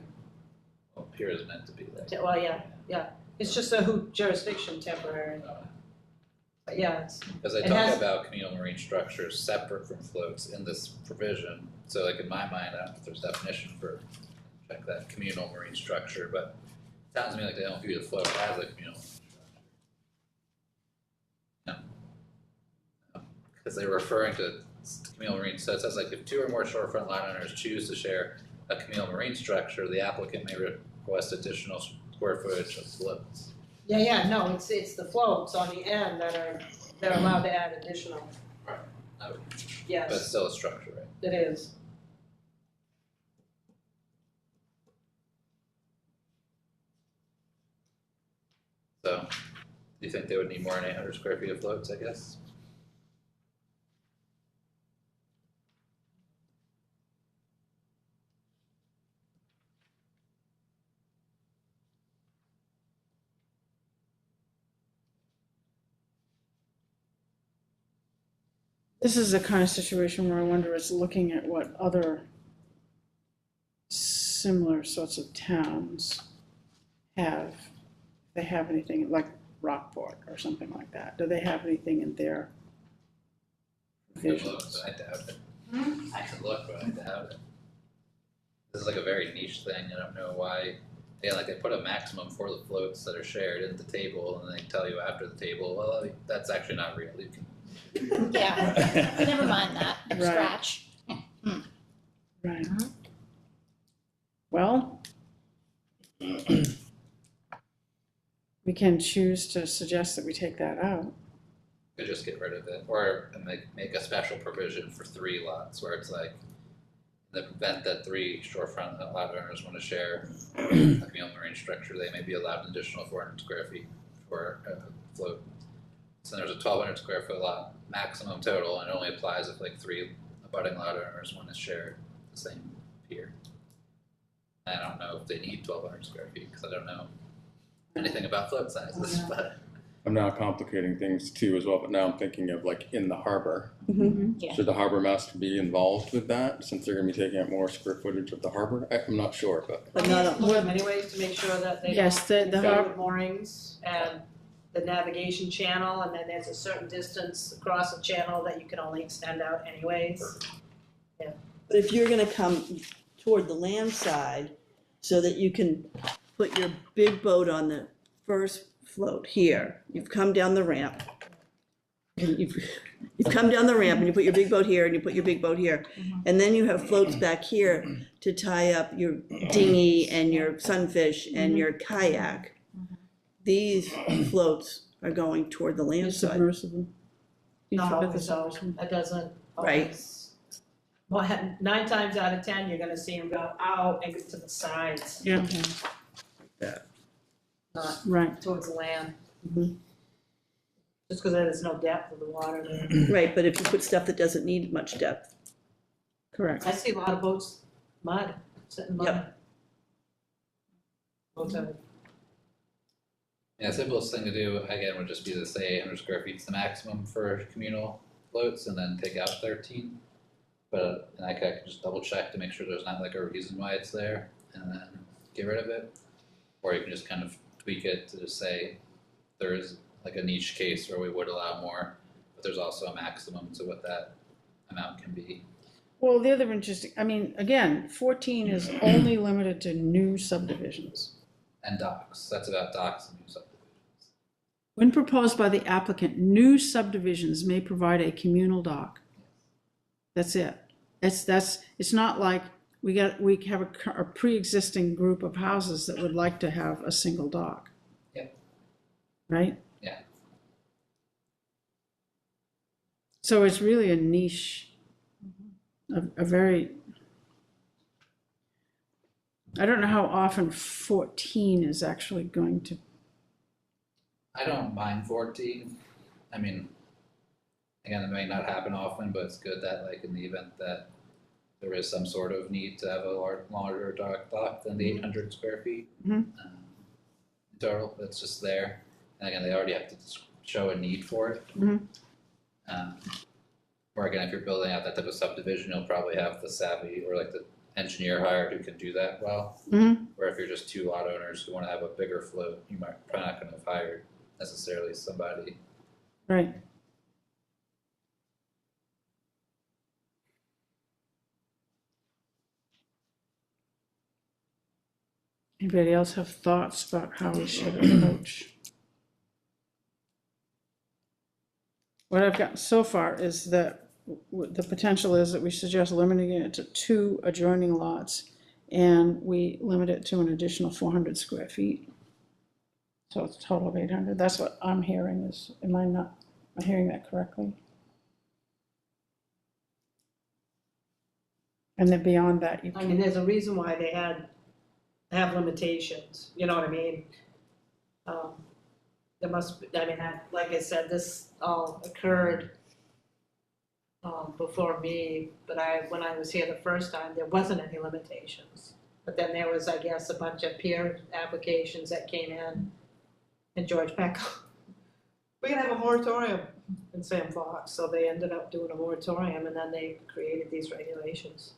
Well, pier is meant to be there. Well, yeah. It's just a jurisdiction temporary. But yeah, it's, Because they It talk has- about communal marine structures separate from floats in this provision. So like in my mind, I don't know if there's definition for check that communal marine structure, but it sounds to me like they don't view the float as a communal marine structure. No. Because they're referring to communal marine, so it says like if 2 or more shorefront lot owners choose to share a communal marine structure, the applicant may request additional square footage of floats. no, it's the floats on the end they're allowed to add additional. Right. But Yes, it's still a structure, right? it is. So, do you think they would need more than 800 square feet of floats, I guess? This is the kind of situation where I wonder, it's looking at what other similar sorts of towns have. If they have anything like Rockport or something like that. Do they have anything in their I can look, provisions? but I doubt it. I can look, but I doubt it. This is like a very niche thing, I don't know why. Yeah, like they put a maximum for the floats that are shared in the table, and then they tell you after the table, well, that's actually not real, you can. Yeah, never mind that, Right. scratch. Right. Well, we can choose to suggest that we take that out. Could just get rid of it, or make a special provision for 3 lots, where it's like, in the event that 3 shorefront lot owners wanna share a communal marine structure, they may be allowed an additional 400 square feet for a float. So there's a 1,200 square foot lot maximum total, and it only applies if like 3 abutting lot owners wanna share the same pier. I don't know if they need 1,200 square feet, cause I don't know anything about float sizes, but. I'm now complicating things too as well, but now I'm thinking of like in the harbor. Yeah. Should the harbor master be involved with that, since they're gonna be taking up more square footage of the harbor? I'm not sure, but. but I mean, not, it's look at many ways to make sure that they Yes, don't the interfere har- with moorings and the navigation channel, and then there's a certain distance across the channel that you can only extend out anyways. but if you're gonna come toward the land side, so that you can put your big boat on the first float here, you've come down the ramp. And you've come down the ramp and you put your big boat here and you put your big boat here. And then you have floats back here to tie up your dinghy and your sunfish and your kayak. These floats are going toward the land It's side. submersible. You Not forgot the always so, submersible. that doesn't Right. always. Well, 9 times out of 10, you're gonna see them go out and get to the sides, Yeah, not right. towards the land. Mhm. Just because there's no depth of the water there. Right, but if you put stuff that doesn't need much depth, Correct. I see a lot of boats, mud, sitting mud. Yep. Boats are- Yeah, the simplest thing to do, again, would just be to say 800 square feet is the maximum for communal floats, and then take out 13. But, and I could just double check to make sure there's not like a reason why it's there, and then get rid of it. Or you can just kind of tweak it to just say there is like a niche case where we would allow more, but there's also a maximum to what that amount can be. Well, the other interesting, I mean, again, 14 is only limited to new subdivisions. And docks, that's about docks and new subdivisions. When proposed by the applicant, new subdivisions may provide a communal dock. That's it. It's not like we have a pre-existing group of houses that would like to have a single dock. right? Yeah. So it's really a niche, a very, I don't know how often 14 is actually going to, I don't mind 14. I mean, again, it may not happen often, but it's good that like in the event that there is some sort of need to have a larger dock than the 800 square feet Mhm. total, that's just there. And again, they already have to show a need for it. Mhm. Or again, if you're building out that type of subdivision, you'll probably have the savvy or like the engineer hired who can do that well. Mhm. Where if you're just two lot owners who want to have a bigger float, you might probably not going to have hired necessarily somebody. right? Anybody else have thoughts about how we should approach? What I've gotten so far is that the potential is that we suggest limiting it to 2 adjoining lots, and we limit it to an additional 400 square feet. So it's a total of 800. That's what I'm hearing is, am I hearing that correctly? And then beyond that, you I mean, can, there's a reason why they have limitations, you know what I mean? There must be, I mean, like I said, this all occurred before me, but when I was here the first time, there wasn't any limitations. But then there was, I guess, a bunch of peer applications that came in, and George Peck, we're gonna have a moratorium in Sam Fox, so they ended up doing a moratorium, and then they created these regulations.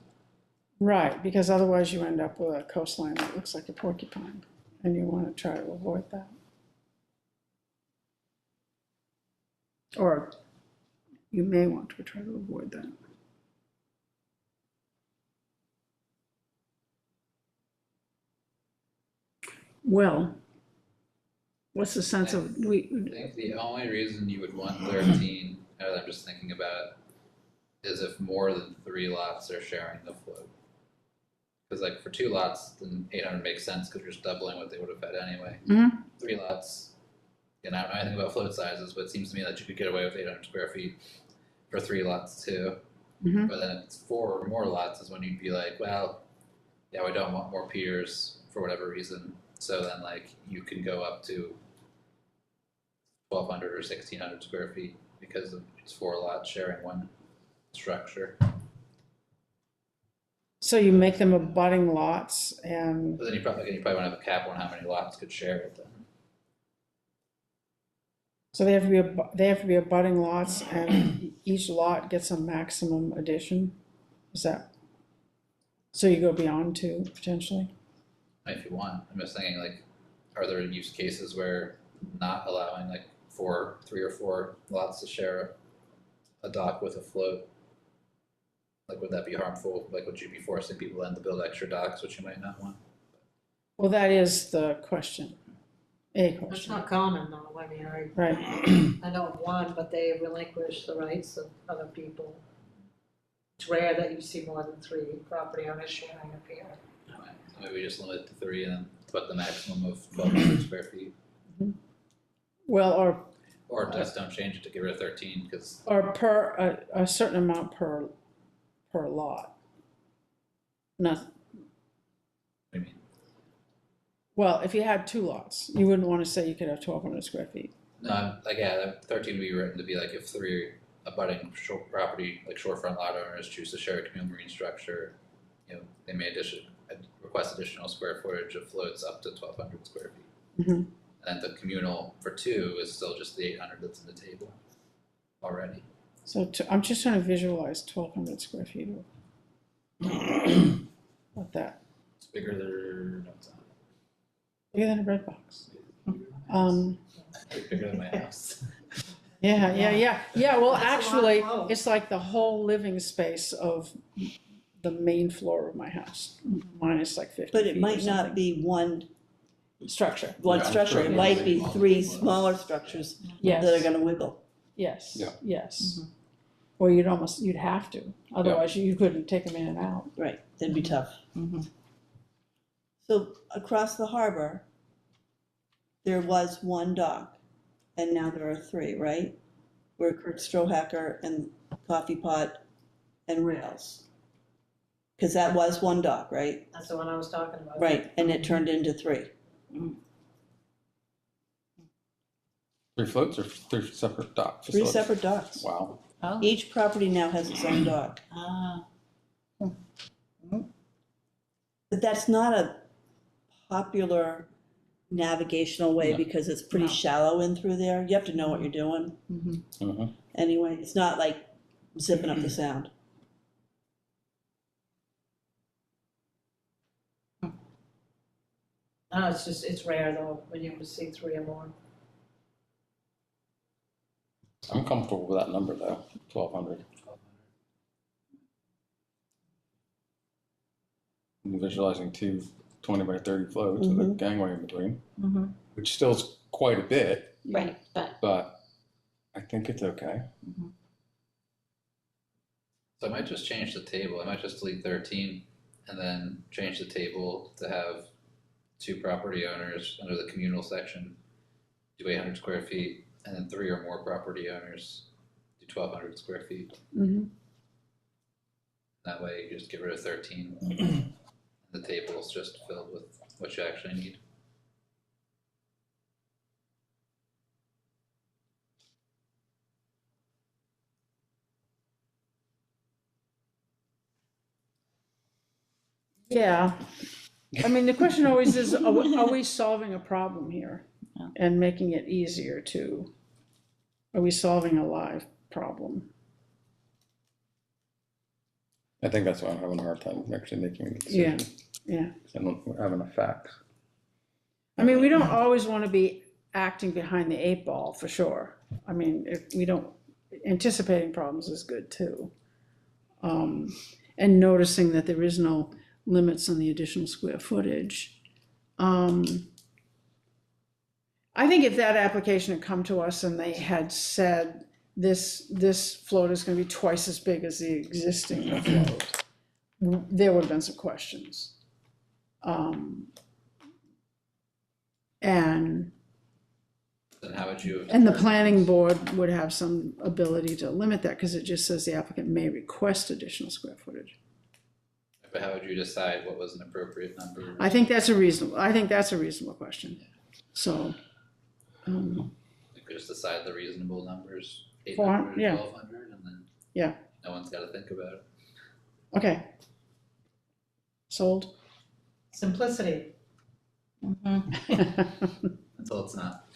right, because otherwise you end up with a coastline that looks like a porcupine, and you want to try to avoid that. Or you may want to try to avoid that. Well, what's the sense of, I think the only reason you would want 13, now that I'm just thinking about it, is if more than 3 lots are sharing the float. Because like for 2 lots, then 800 makes sense because you're just doubling what they would have had anyway. Mhm. 3 lots, and I don't know anything about float sizes, but it seems to me that you could get away with 800 square feet for 3 lots too. Mhm. But then if it's 4 or more lots is when you'd be like, well, yeah, we don't want more piers for whatever reason. So then like you can go up to 1,200 or 1,600 square feet because it's 4 lots sharing one structure. So you make them abutting lots and, But then you probably want to have a cap on how many lots could share it then. so they have to be abutting lots and each lot gets a maximum addition? Is that, so you go beyond 2 potentially? If you want, I'm just thinking like, are there use cases where not allowing like 3 or 4 lots to share a dock with a float? Like, would that be harmful? Like, would you be forcing people then to build extra docks, which you might not want? Well, that is the question, a That's question, not common though, I mean, right? I know of one, but they relinquish the rights of other people. It's rare that you see more than 3 property owners sharing a pier. Right. So maybe we just limit it to 3 and then put the maximum of 1,200 square feet. Well, Or just don't change it to get rid of 13, because or per, a certain amount per lot. Not, what do you mean? well, if you had 2 lots, you wouldn't want to say you could have 1,200 square feet. No, like, yeah, 13 would be written to be like if 3 abutting shore property, like shorefront lot owners choose to share a communal marine structure, you know, they may request additional square footage of floats up to 1,200 square feet. Mhm. And then the communal for 2 is still just the 800 that's in the table already. So I'm just trying to visualize 1,200 square feet of what that, It's bigger than, no, it's not. bigger than a bread box. Bigger than my house. Yeah, well, That's a lot of actually, flow. it's like the whole living space of the main floor of my house, minus like 50 But feet it or might not something. be one Structure, structure, it might be 3 smaller structures yes. that are gonna wiggle. Yes, Yeah. yes. Or you'd have to, otherwise you couldn't take them in and out. Right, that'd be tough. So across the harbor, there was one dock and now there are 3, right? Where Kurt Strohacker and Coffee Pot and Rails. Because that was 1 dock, right? That's the one I was talking about. Right, and it turned into 3. 3 floats or 3 separate dock 3 facilities? separate docks. Wow. Oh, Each property now has its own dock. ah, But that's not a popular navigational way No. because it's pretty No. shallow in through there. You have to know what you're doing. Mhm. Anyway, it's not like zipping up the sound. No, it's just, it's rare though, when you see 3 or more. I'm comfortable with that number though, 1,200. And visualizing 2 20 by 30 floats with a gangway in between, which still is quite a bit, right, but I think it's okay. So I might just change the table, I might just delete 13 and then change the table to have 2 property owners under the communal section do 800 square feet, and then 3 or more property owners do 1,200 square feet. Mhm. That way you just get rid of 13. The table is just filled with what you actually need. Yeah, I mean, the question always is, are we solving a problem here? Yeah. And making it easier to, are we solving a live problem? I think that's why I'm having a hard time actually making a Yeah, decision. yeah. I don't have enough facts. I mean, we don't always want to be acting behind the 8 ball, for sure. I mean, if we don't, anticipating problems is good too. And noticing that there is no limits on the additional square footage. I think if that application had come to us and they had said, this float is gonna be twice as big as the existing float, there would have been some questions. And Then how would you have the determined- planning board would have some ability to limit that, because it just says the applicant may request additional square footage. But how would you decide what was an appropriate number? I think that's a reasonable question. So, You could just decide the reasonable numbers, 400, 800, yeah. 1,200, and then Yeah. no one's gotta think about it. okay. Sold? Simplicity. Until it's not.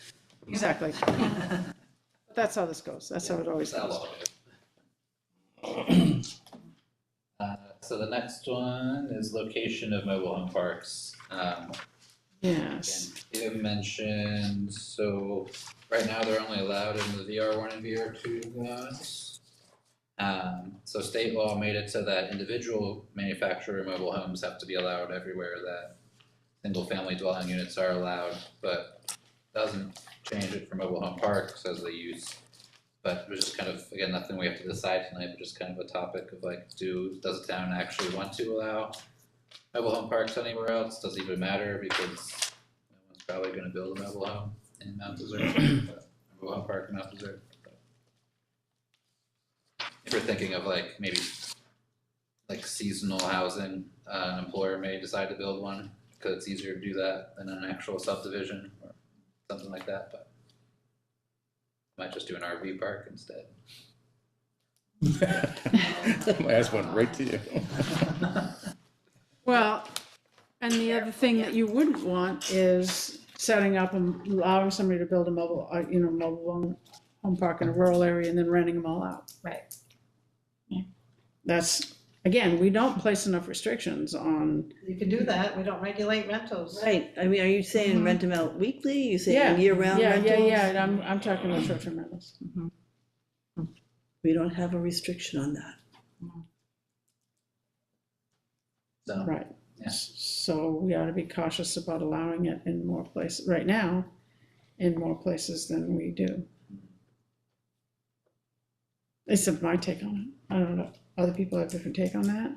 Exactly. That's how this goes. That's how it always That'll goes. all do. So the next one is location of mobile home parks. Yes. And you have mentioned, so right now they're only allowed in the VR1 and VR2 zones. So state law made it so that individual manufacturer mobile homes have to be allowed everywhere that single family dwelling units are allowed, but doesn't change it for mobile home parks as the use. But it was just kind of, again, nothing we have to decide tonight, but just kind of a topic of like, does the town actually want to allow mobile home parks anywhere else? Does it even matter, because no one's probably gonna build a mobile home in Mount Desert, mobile home park in Mount Desert. If you're thinking of like, maybe like seasonal housing, an employer may decide to build one, because it's easier to do that than an actual subdivision or something like that, but might just do an RV park instead. My ass went right to you. Well, and the other thing that you wouldn't want is setting up and allowing somebody to build a mobile home park in a rural area and then renting them all out. Right. That's, again, we don't place enough restrictions on, You can do that, we don't regulate rentals. Right, I mean, are you saying rent them out weekly? You yeah. saying year-round Yeah, rentals? yeah, I'm talking about short-term rentals. We don't have a restriction on that. So, Right. Yeah. So we ought to be cautious about allowing it in more places, right now, in more places than we do. It's my take on it. I don't know, other people have a different take on that.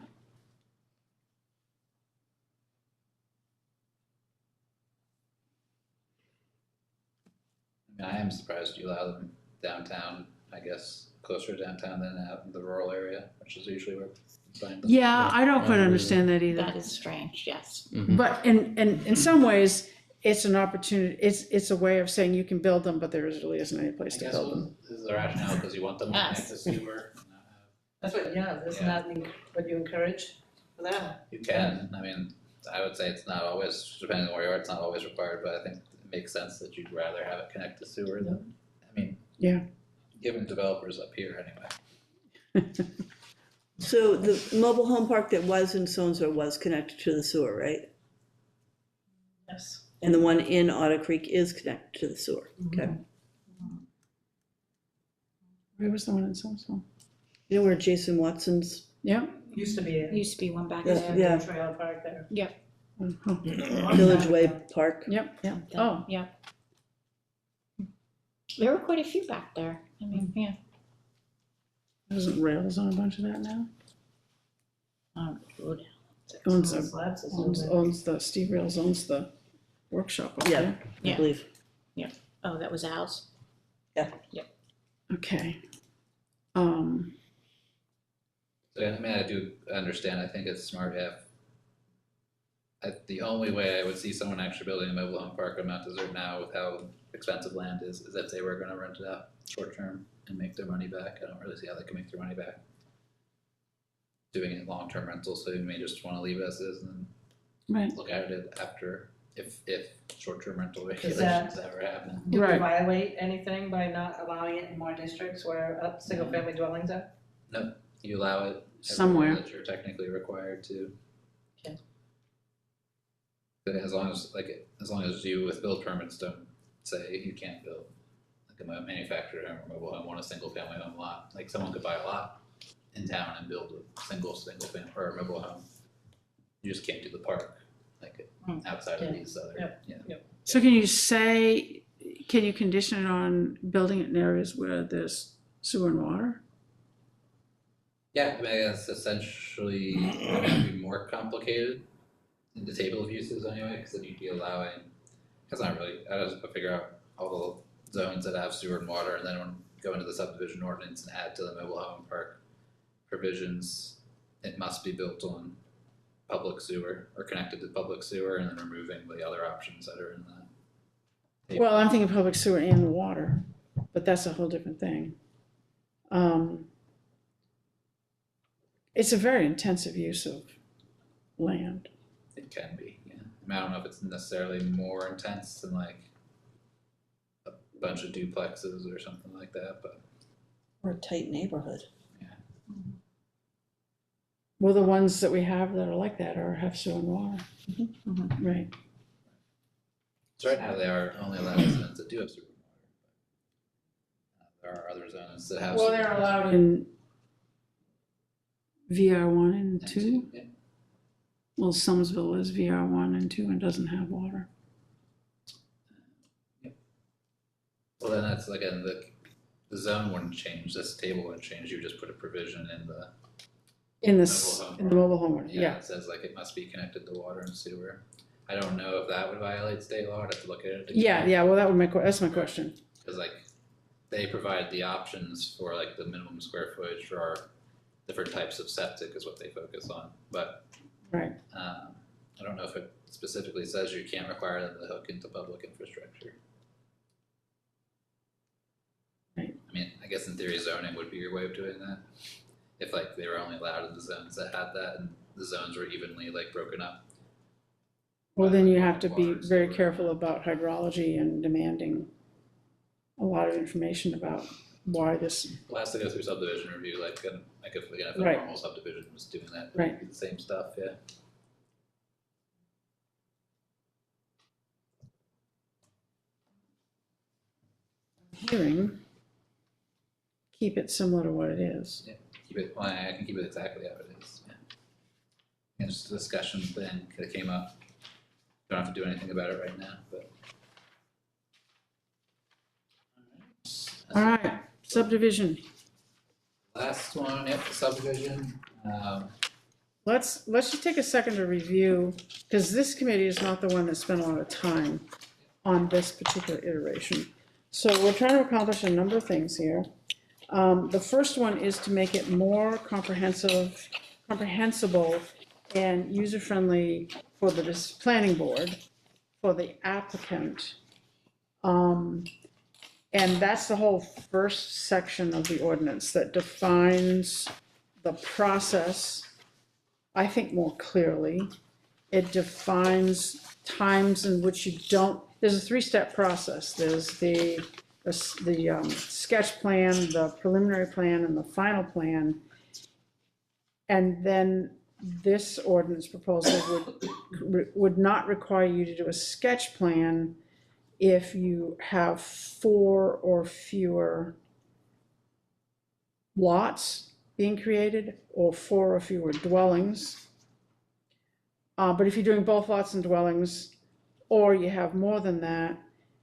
mean, I am surprised you allow them downtown, I guess, closer to downtown than out in the rural area, which is usually where you find them. Yeah, I don't quite understand that either. That is strange, yes. But in some ways, it's an opportunity, it's a way of saying you can build them, but there really isn't any place I to guess build them. this is the rationale, because you want them to Yes. connect to sewer. And not have- That's what, yeah, isn't that what you encourage for that? You can, I mean, I would say it's not always, depending on where you are, it's not always required, but I think it makes sense that you'd rather have it connect to sewer than, I mean. Yeah. Given developers up here anyway. So the mobile home park that was in Sonesville was connected to the sewer, right? Yes. And the one in Otter Creek is connected to the sewer, okay? Where was the one in Somerville? You know where Jason Watson's, Yeah. Used to be a Used to be one back Yeah. there. Yeah. trailer park there. Oh, Village Way Park? Yep, yeah. Something, Oh, yeah. There were quite a few back there. I mean, yeah. isn't Rails on a bunch of that now? Good. Owns, Slab system there. owns the, Steve Rails owns the workshop up Yeah. there. I Yeah. believe. Oh, that was Al's. Okay. So, yeah, I mean, I do understand, I think it's smart if, the only way I would see someone actually building a mobile home park on Mount Desert now with how expensive land is if they were gonna rent it out short term and make their money back. I don't really see how they can make their money back doing it long-term rental, so you may just wanna leave it as is and Right. then look at it after, if short-term rental that- regulations ever happen. Do we Right. violate anything by not allowing it in more districts where single family dwellings are? You allow it Somewhere. everywhere that you're technically required to. Okay. But as long as you with build permits don't say you can't build like a manufactured home or mobile home on a single family home lot, like someone could buy a lot in town and build a single family or a mobile home. You just can't do the park, like outside of these other, So can you condition it on building it in areas where there's sewer and water? Yeah, I mean, it's essentially, it might be more complicated in the table of uses anyway, because then you'd be allowing, that's not really, I just figure out all the zones that have sewer and water, and then go into the subdivision ordinance and add to the mobile home park provisions, it must be built on public sewer or connected to public sewer, and then removing the other options that are in that. Well, I'm thinking public sewer and water, but that's a whole different thing. It's a very intensive use of land. It can be, yeah. I mean, I don't know if it's necessarily more intense than like a bunch of duplexes or something like that, but Or a tight neighborhood. Well, the ones that we have that are like that have sewer and water. Right. so right now they are only allowed zones that do have sewer and water. There are other zones that have. Well, sewer they're and allowed in VR1 and 2. yeah. Well, Summersville is VR1 and 2 and doesn't have water. Well, then that's again, the zone wouldn't change, this table wouldn't change, you would just put a provision in the. In the, Mobile home in the mobile home, yeah. It says like it must be connected to water and sewer. I don't know if that would violate state law, I'd have to look at it again. Yeah, well, that's my question. Cause like, they provide the options for like the minimum square footage for our different types of septic is what they focus on, but. Right. I don't know if it specifically says you can't require them to hook into public infrastructure. Right. I mean, I guess in theory zoning would be your way of doing that. If like they were only allowed in the zones that had that and the zones were evenly like broken up. Well, then you have to be Water, very sewer. careful about hydrology and demanding a lot of information about why this, Well, it has to go through subdivision review, like, if again, if a Right. normal subdivision was doing that, Right. it'd be the same stuff, yeah. hearing, keep it similar to what it is. Keep it, well, I can keep it exactly how it is, yeah. And just a discussion thing that came up, don't have to do anything about it right now, but. All right, subdivision. Last one, yep, subdivision, Let's just take a second to review, because this committee is not the one that spent a lot of time on this particular iteration. So we're trying to accomplish a number of things here. The first one is to make it more comprehensible and user-friendly for the planning board, for the applicant. And that's the whole first section of the ordinance that defines the process, I think, more clearly. It defines times in which you don't, there's a three-step process. There's the sketch plan, the preliminary plan, and the final plan. And then this ordinance proposal would not require you to do a sketch plan if you have 4 or fewer lots being created or 4 or fewer dwellings. But if you're doing both lots and dwellings, or you have more than that,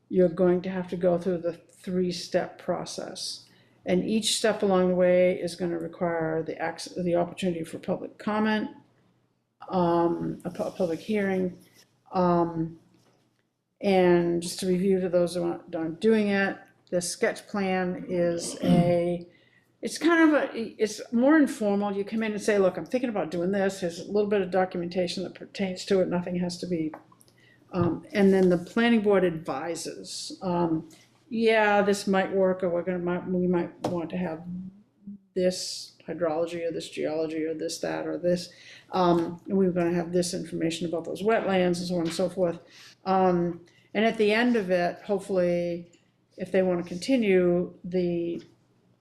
you're going to have to go through the 3-step process. And each step along the way is going to require the opportunity for public comment, a public hearing, and just to review to those who aren't doing it, the sketch plan is it's kind of it's more informal. You come in and say, look, I'm thinking about doing this. There's a little bit of documentation that pertains to it. Nothing has to be, and then the planning board advises, yeah, this might work, or we might want to have this hydrology or this geology or this, that, or this. And we're going to have this information about those wetlands and so on and so forth. And at the end of it, hopefully, if they want to continue, the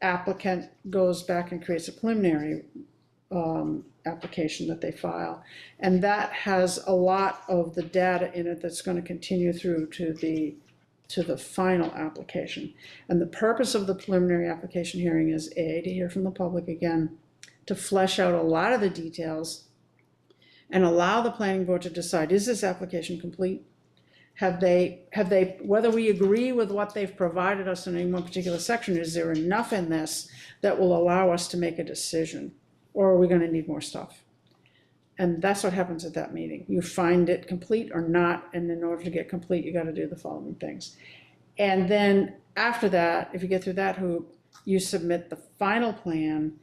applicant goes back and creates a preliminary application that they file. And that has a lot of the data in it that's going to continue through to the final application. And the purpose of the preliminary application hearing is A, to hear from the public again, to flesh out a lot of the details and allow the planning board to decide, is this application complete? Have they, whether we agree with what they've provided us in any one particular section, is there enough in this that will allow us to make a decision? Or are we going to need more stuff? And that's what happens at that meeting. You find it complete or not, and in order to get complete, you got to do the following things. And then after that, if you get through that hoop, you submit the final plan,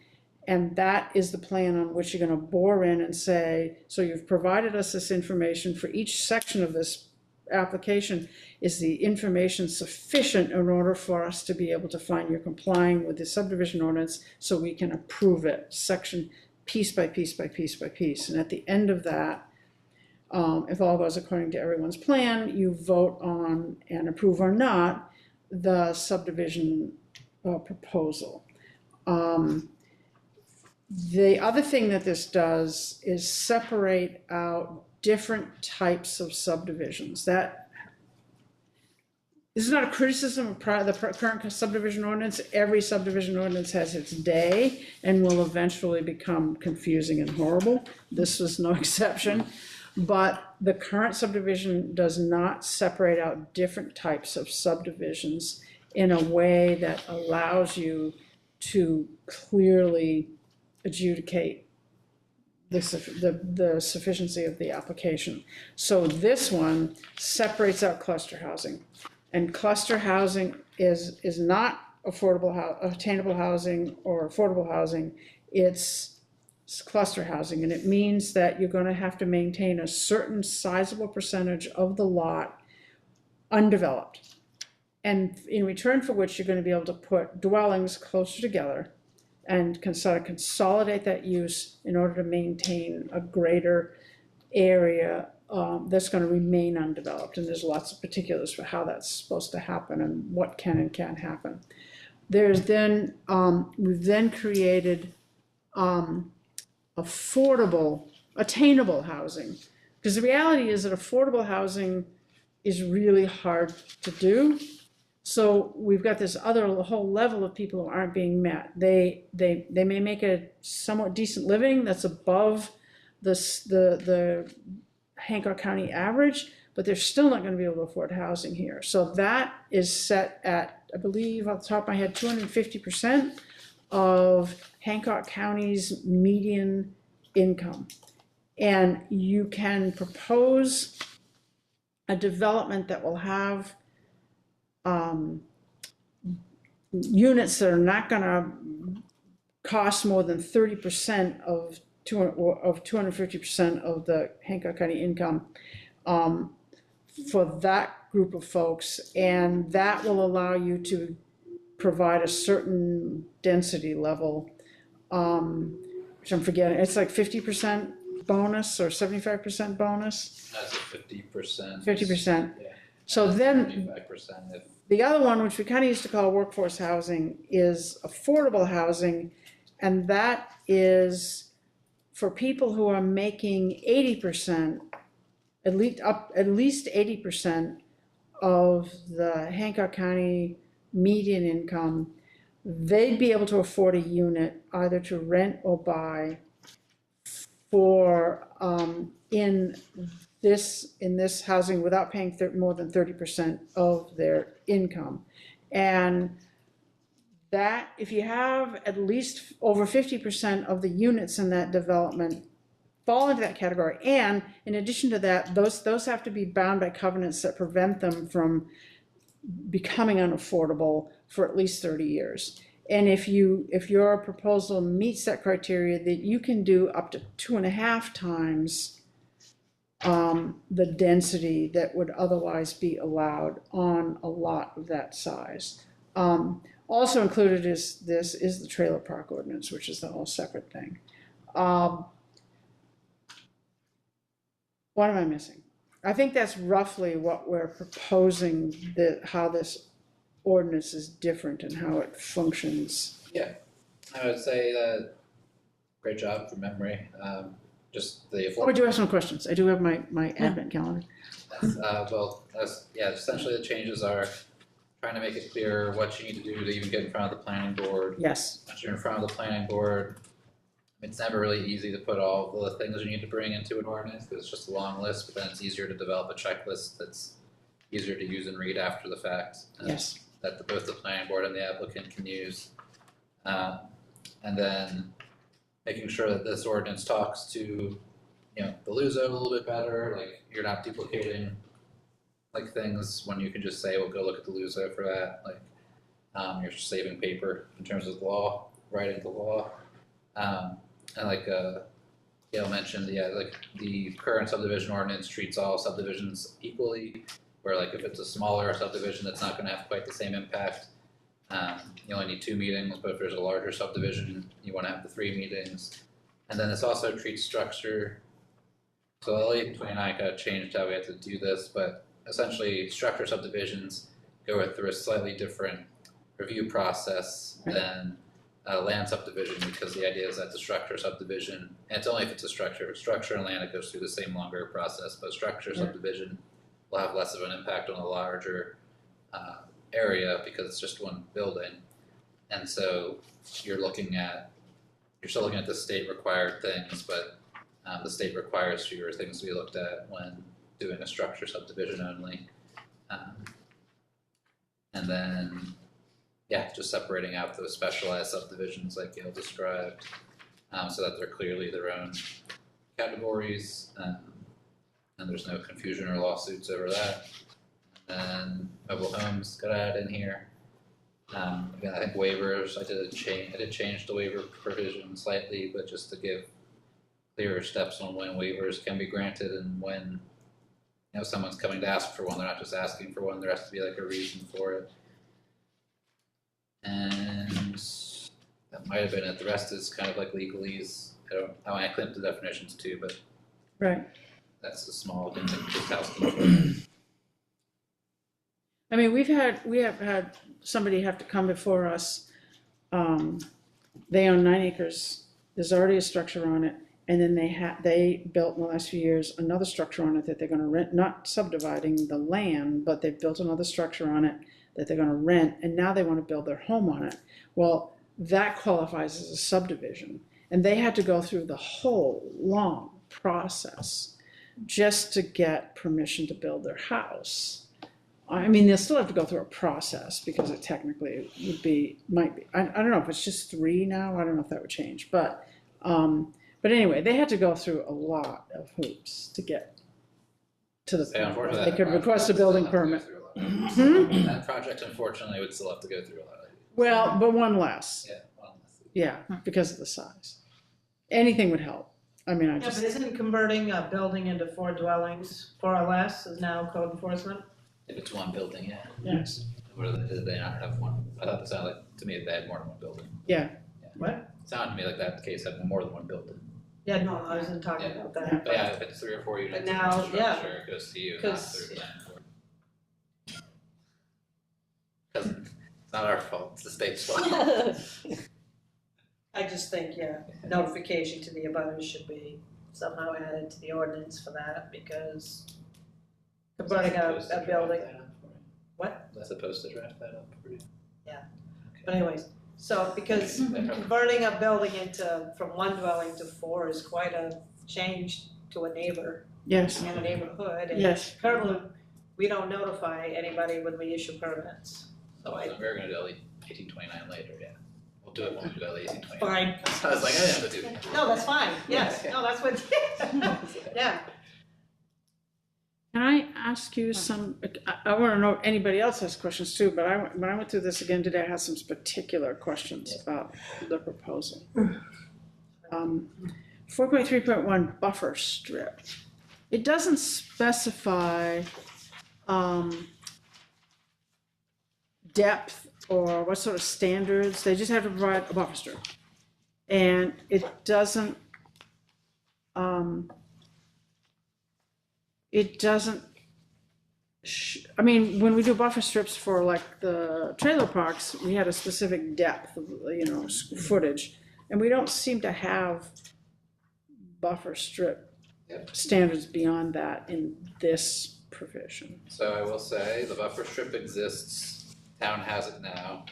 and that is the plan on which you're going to bore in and say, so you've provided us this information for each section of this application. Is the information sufficient in order for us to be able to find you're complying with the subdivision ordinance so we can approve it section piece by piece by piece by piece? And at the end of that, if all goes according to everyone's plan, you vote on and approve or not the subdivision proposal. The other thing that this does is separate out different types of subdivisions. This is not a criticism of the current subdivision ordinance. Every subdivision ordinance has its day and will eventually become confusing and horrible. This was no exception. But the current subdivision does not separate out different types of subdivisions in a way that allows you to clearly adjudicate the sufficiency of the application. So this one separates out cluster housing. And cluster housing is not attainable housing or affordable housing. It's cluster housing, and it means that you're going to have to maintain a certain sizable percentage of the lot undeveloped. And in return for which you're going to be able to put dwellings closer together and sort of consolidate that use in order to maintain a greater area that's going to remain undeveloped. And there's lots of particulars for how that's supposed to happen and what can and can't happen. There's then, we've then created affordable, attainable housing. Because the reality is that affordable housing is really hard to do. So we've got this whole level of people who aren't being met. They may make a somewhat decent living that's above the Hancock County average, but they're still not going to be able to afford housing here. So that is set at, I believe, off the top of my head, 250% of Hancock County's median income. And you can propose a development that will have units that are not gonna cost more than 30% of 250% of the Hancock County income, for that group of folks, and that will allow you to provide a certain density level, which I'm forgetting, it's like 50% bonus or 75% bonus, That's a 50%. 50%. Yeah. So then, 75% if, the other one, which we kind of used to call workforce housing, is affordable housing, and that is for people who are making 80%, at least 80% of the Hancock County median income. They'd be able to afford a unit either to rent or buy for, in this housing without paying more than 30% of their income. And that, if you have at least over 50% of the units in that development fall into that category, and in addition to that, those have to be bound by covenants that prevent them from becoming unaffordable for at least 30 years. And if your proposal meets that criteria, that you can do up to 2.5 times the density that would otherwise be allowed on a lot of that size. Also included is the trailer park ordinance, which is the whole separate thing. What am I missing? I think that's roughly what we're proposing, how this ordinance is different and how it functions. yeah, I would say that, great job from memory, just the. Oh, I do have some questions. I do have my advent calendar. Essentially the changes are trying to make it clear what you need to do to even get in front of the planning board. Yes, Once you're in front of the planning board, it's never really easy to put all the things you need to bring into an ordinance, because it's just a long list, but then it's easier to develop a checklist that's easier to use and read after the fact. yes, That both the planning board and the applicant can use. And then making sure that this ordinance talks to, the LUZO a little bit better, like you're not duplicating like things when you can just say, well, go look at the LUZO for that, like you're saving paper in terms of law, writing the law. And like Gail mentioned, like the current subdivision ordinance treats all subdivisions equally, where like if it's a smaller subdivision that's not gonna have quite the same impact, you only need 2 meetings, but if there's a larger subdivision, you wanna have the 3 meetings. And then this also treats structure, so LA 29 kind of changed how we had to do this, but essentially structure subdivisions go through a slightly different review process than land subdivision, because the idea is that the structure subdivision, and it's only if it's a structure and land, it goes through the same longer process, but structure subdivision will have less of an impact on a larger area because it's just one building. And so you're still looking at the state required things, but the state requires fewer things to be looked at when doing a structure subdivision only. And then just separating out those specialized subdivisions like Gail described, so that they're clearly their own categories, and there's no confusion or lawsuits over that. And mobile homes got added in here. Again, I think waivers, I did change the waiver provision slightly, but just to give clearer steps on when waivers can be granted and when someone's coming to ask for one, they're not just asking for one, there has to be like a reason for it. And that might have been it. The rest is kind of like legalese. I clipped the definitions too, but right. that's a small thing, like just housekeeping. I mean, we have had somebody have to come before us. They own 9 acres. There's already a structure on it, and then they built in the last few years another structure on it that they're going to rent, not subdividing the land, but they've built another structure on it that they're going to rent, and now they want to build their home on it. Well, that qualifies as a subdivision, and they had to go through the whole long process just to get permission to build their house. I mean, they'll still have to go through a process because it technically might be. I don't know if it's just 3 now. I don't know if that would change, but anyway, they had to go through a lot of hoops to get to the point where they could request a building permit. That project, unfortunately, would still have to go through a lot of Well, but one less, Yeah, well, yeah, because of the size. Anything would help. I mean, I Yeah, just, but isn't converting a building into 4 dwellings, 4 or less, is now code enforcement? if it's one building, yeah. yes, Or did they not have one? I thought it sounded like, to me, they had more than one building. yeah. What? It sounded to me like that case had more than one building. Yeah, no, I wasn't talking Yeah. about that. But yeah, if it's 3 or 4 units, But in now, one structure, it goes to you, not 'cause- through the planning board. It's not our fault, it's the state's fault. I just think, yeah, notification to the abutters should be somehow added to the ordinance for that, because converting a building, what? Was I supposed to draft that up for you? But anyways, so because converting a building from 1 dwelling to 4 is quite a change to a neighbor Yes, and a neighborhood. And yes. currently, we don't notify anybody when we issue permits. So I, We're gonna do LE 1829 later, yeah. We'll do it when we do LE 1829. fine. I was like, I didn't have to do that. No, that's fine, yes, no, that's what, yeah. Can I ask you some, I want to know if anybody else has questions too, but when I went through this again today, I had some particular questions about the proposal. 4.3.1 buffer strip. It doesn't specify depth or what sort of standards, they just have to provide a buffer strip. And it doesn't, I mean, when we do buffer strips for like the trailer parks, we had a specific depth of, footage. And we don't seem to have buffer strip standards beyond that in this provision. So I will say, the buffer strip exists, town has it now.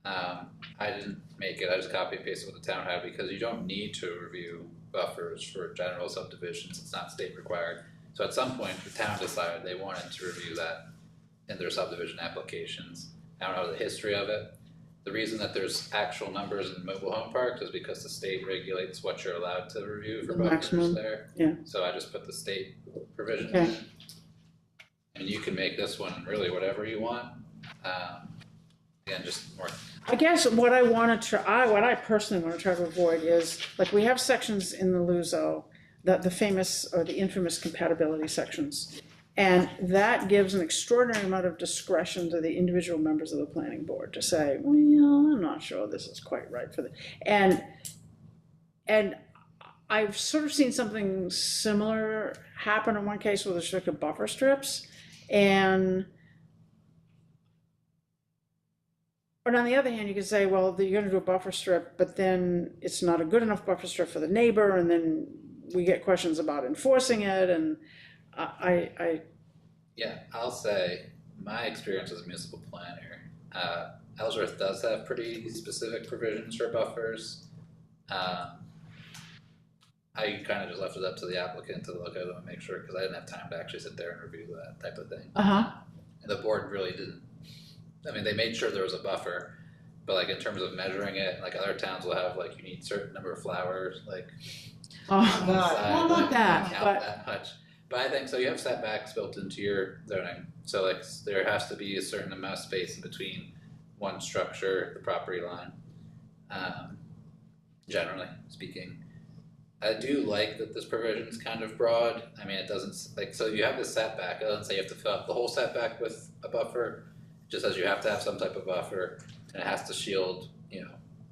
I didn't make it, I just copy and pasted what the town had, because you don't need to review buffers for general subdivisions, it's not state required. So at some point, the town decided they wanted to review that in their subdivision applications. I don't know the history of it. The reason that there's actual numbers in mobile home parks is because the state regulates what you're allowed to review for The buffers maximum, there. yeah. So I just put the state provision Okay. in. And you can make this one really whatever you want. Again, just more, I guess what I personally want to try to avoid is, like, we have sections in the LUZO, the famous or the infamous compatibility sections. And that gives an extraordinary amount of discretion to the individual members of the planning board to say, well, I'm not sure this is quite right for the, and I've sort of seen something similar happen in one case with respect to buffer strips. But on the other hand, you could say, well, you're gonna do a buffer strip, but then it's not a good enough buffer strip for the neighbor, and then we get questions about enforcing it, and yeah, I'll say, my experience as a municipal planner, Ellsworth does have pretty specific provisions for buffers. I kind of just left it up to the applicant to look at them and make sure, because I didn't have time to actually sit there and review that type of thing. Uh-huh. And the board really didn't, I mean, they made sure there was a buffer, but like in terms of measuring it, like other towns will have like, you need certain number of flowers, like. Oh, on the God. side, Well, not like, that, count but- that much. But I think, so you have setbacks built into your zoning, so like, there has to be a certain amount of space in between one structure, the property line. Generally speaking. I do like that this provision is kind of broad, I mean, it doesn't, like, so you have this setback, it doesn't say you have to fill up the whole setback with a buffer, it just says you have to have some type of buffer, and it has to shield,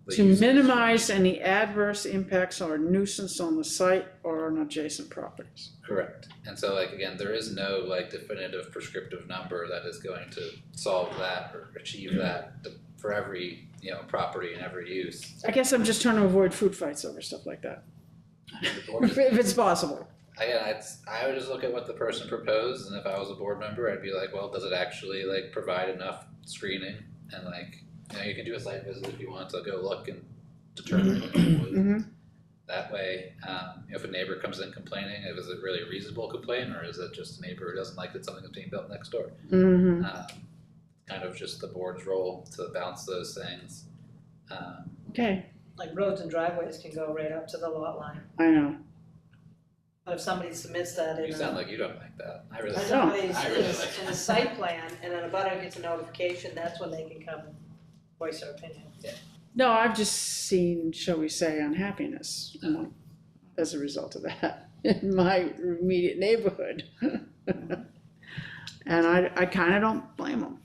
the to uses. minimize any adverse impacts or nuisance on the site or on adjacent properties. Correct, and so like, again, there is no like definitive prescriptive number that is going to solve that or achieve that for every, property and every use. I guess I'm just trying to avoid food fights over stuff like that, The board is- if it's possible. Again, I would just look at what the person proposed, and if I was a board member, I'd be like, well, does it actually like provide enough screening? And like, you can do a site visit if you want to go look and determine. Mm-hmm. That way, if a neighbor comes in complaining, is it really a reasonable complaint, or is it just a neighbor who doesn't like that something is being built next door? Mm-hmm. Kind of just the board's role to balance those things. Okay, Like roads and driveways can go right up to the lot line, I know. but if somebody submits that in You a. sound like you don't like that. I really I don't. know, I really like in a site plan, and then a butter gets a notification, that's when they can come voice our opinion. No, I've just seen, shall we say, unhappiness as a result of that in my immediate neighborhood. And I kind of don't blame them.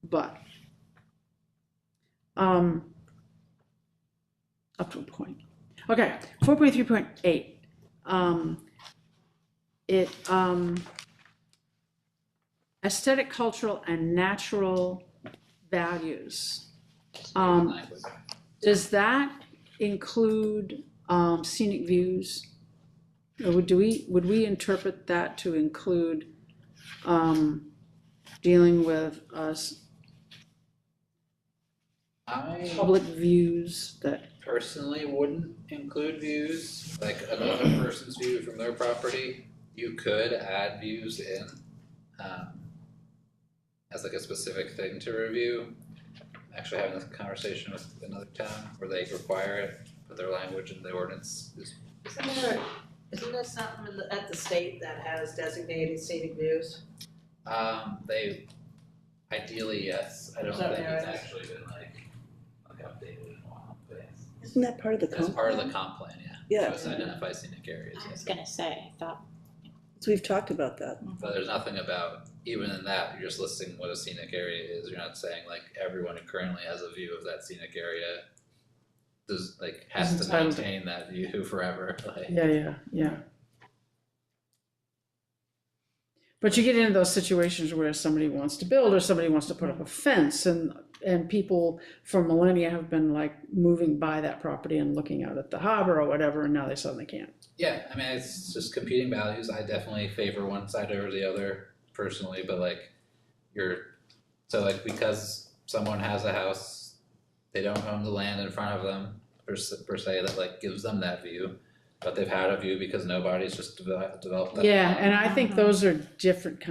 But, up to a point. Okay, 4.3.8. Aesthetic, cultural, and natural values. Language. Does that include scenic views? Or would we interpret that to include dealing with public views that? Personally wouldn't include views, like another person's view from their property. You could add views in as like a specific thing to review. Actually having this conversation with another town where they require it, but their language in the ordinance is. Isn't there something at the state that has designated scenic views? They, ideally, yes, I don't Is that think it's right? actually been like updated in a while, but yes. Isn't that part of the As comp? part of the comp plan, yeah. Yeah. Just identify scenic areas, I was yes. gonna say, I thought, So we've talked about that. But there's nothing about, even in that, you're just listing what a scenic area is, you're not saying like everyone who currently has a view of that scenic area does, like, has Is to entitled to- maintain that view forever, like. Yeah. But you get into those situations where somebody wants to build or somebody wants to put up a fence and people for millennia have been like moving by that property and looking out at the harbor or whatever, and now they suddenly can't. Yeah, I mean, it's just competing values. I definitely favor one side over the other personally, but like because someone has a house, they don't own the land in front of them per se that like gives them that view, but they've had a view because nobody's just developed that. Yeah, land. and I think those are different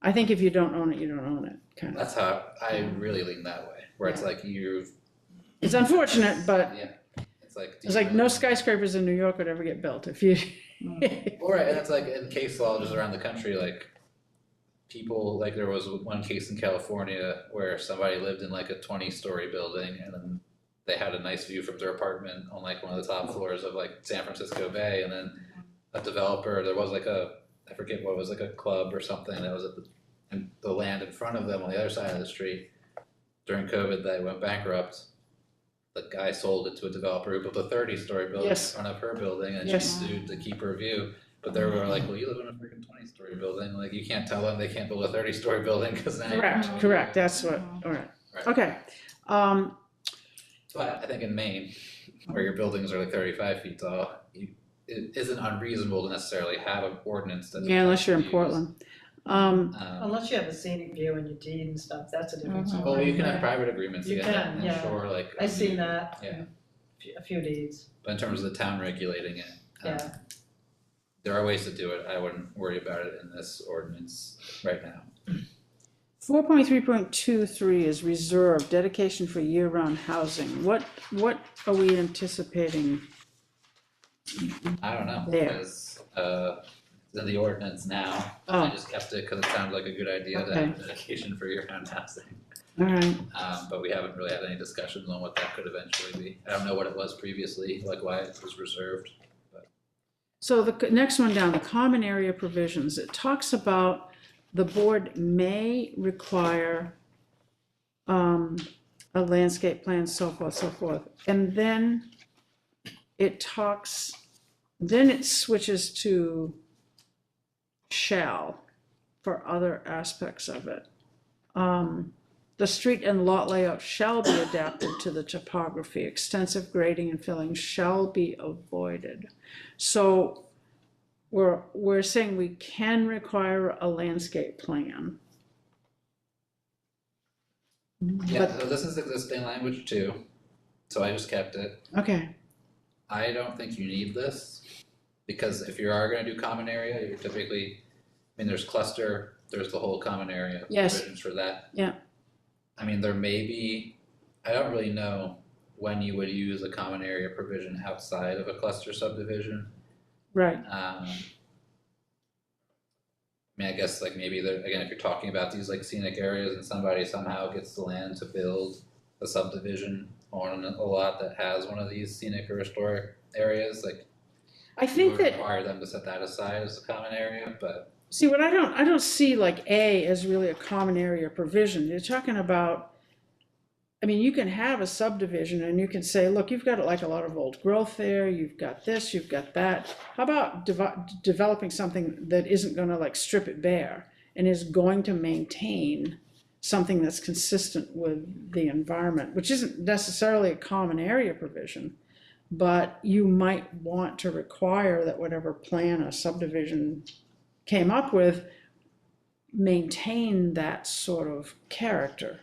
I think if you don't own it, you don't own it, kind of. That's how I really lean that way, where it's like It's unfortunate, but it's like no skyscrapers in New York would ever get built if you. All right, and it's like in case law just around the country, like people, like there was one case in California where somebody lived in like a 20-story building and then they had a nice view from their apartment on like one of the top floors of like San Francisco Bay, and then a developer, there was like I forget what it was, like a club or something that was at the land in front of them on the other side of the street. During COVID, they went bankrupt. The guy sold it to a developer who built a 30-story building Yes. in front of her building, and Yes. she sued to keep her view. But they were like, well, you live in a freaking 20-story building. Like, you can't tell them they can't build a 30-story building because now. Correct, that's what, all right. Right. Okay, But I think in Maine, where your buildings are like 35 feet tall, it isn't unreasonable to necessarily have an ordinance that. yeah, unless you're in Portland. Unless you have a scenic view in your deed and stuff, that's a different story. Well, you can have private agreements You again, can, and yeah. sure, like. I've seen that. Yeah. A few deeds, But in terms of the town regulating it, yeah. there are ways to do it. I wouldn't worry about it in this ordinance right now. 4.3.23 is reserved, dedication for year-round housing. What are we anticipating? I don't know, There. because, it's in the ordinance now. Oh. I just kept it because it sounded like a good idea to Okay. have a dedication for year-round housing. All right, But we haven't really had any discussions on what that could eventually be. I don't know what it was previously, like why it was reserved. so the next one down, the common area provisions, it talks about the board may require a landscape plan, so forth. And then it switches to shall for other aspects of it. The street and lot layout shall be adapted to the topography. Extensive grading and filling shall be avoided. So we're saying we can require a landscape plan. Yeah, so this is existing language too, so I just kept it. Okay, I don't think you need this, because if you are gonna do common area, you're typically, I mean, there's cluster, there's the whole common area Yes. provisions for that. Yeah. I mean, there may be, I don't really know when you would use a common area provision outside of a cluster subdivision. right. mean, I guess like maybe there, again, if you're talking about these like scenic areas and somebody somehow gets the land to build a subdivision on a lot that has one of these scenic or historic areas, like I you think would that, require them to set that aside as a common area, but see, what I don't see like A as really a common area provision. You're talking about, I mean, you can have a subdivision and you can say, look, you've got like a lot of old growth there, you've got this, you've got that. How about developing something that isn't gonna like strip it bare and is going to maintain something that's consistent with the environment, which isn't necessarily a common area provision, but you might want to require that whatever plan a subdivision came up with maintain that sort of character.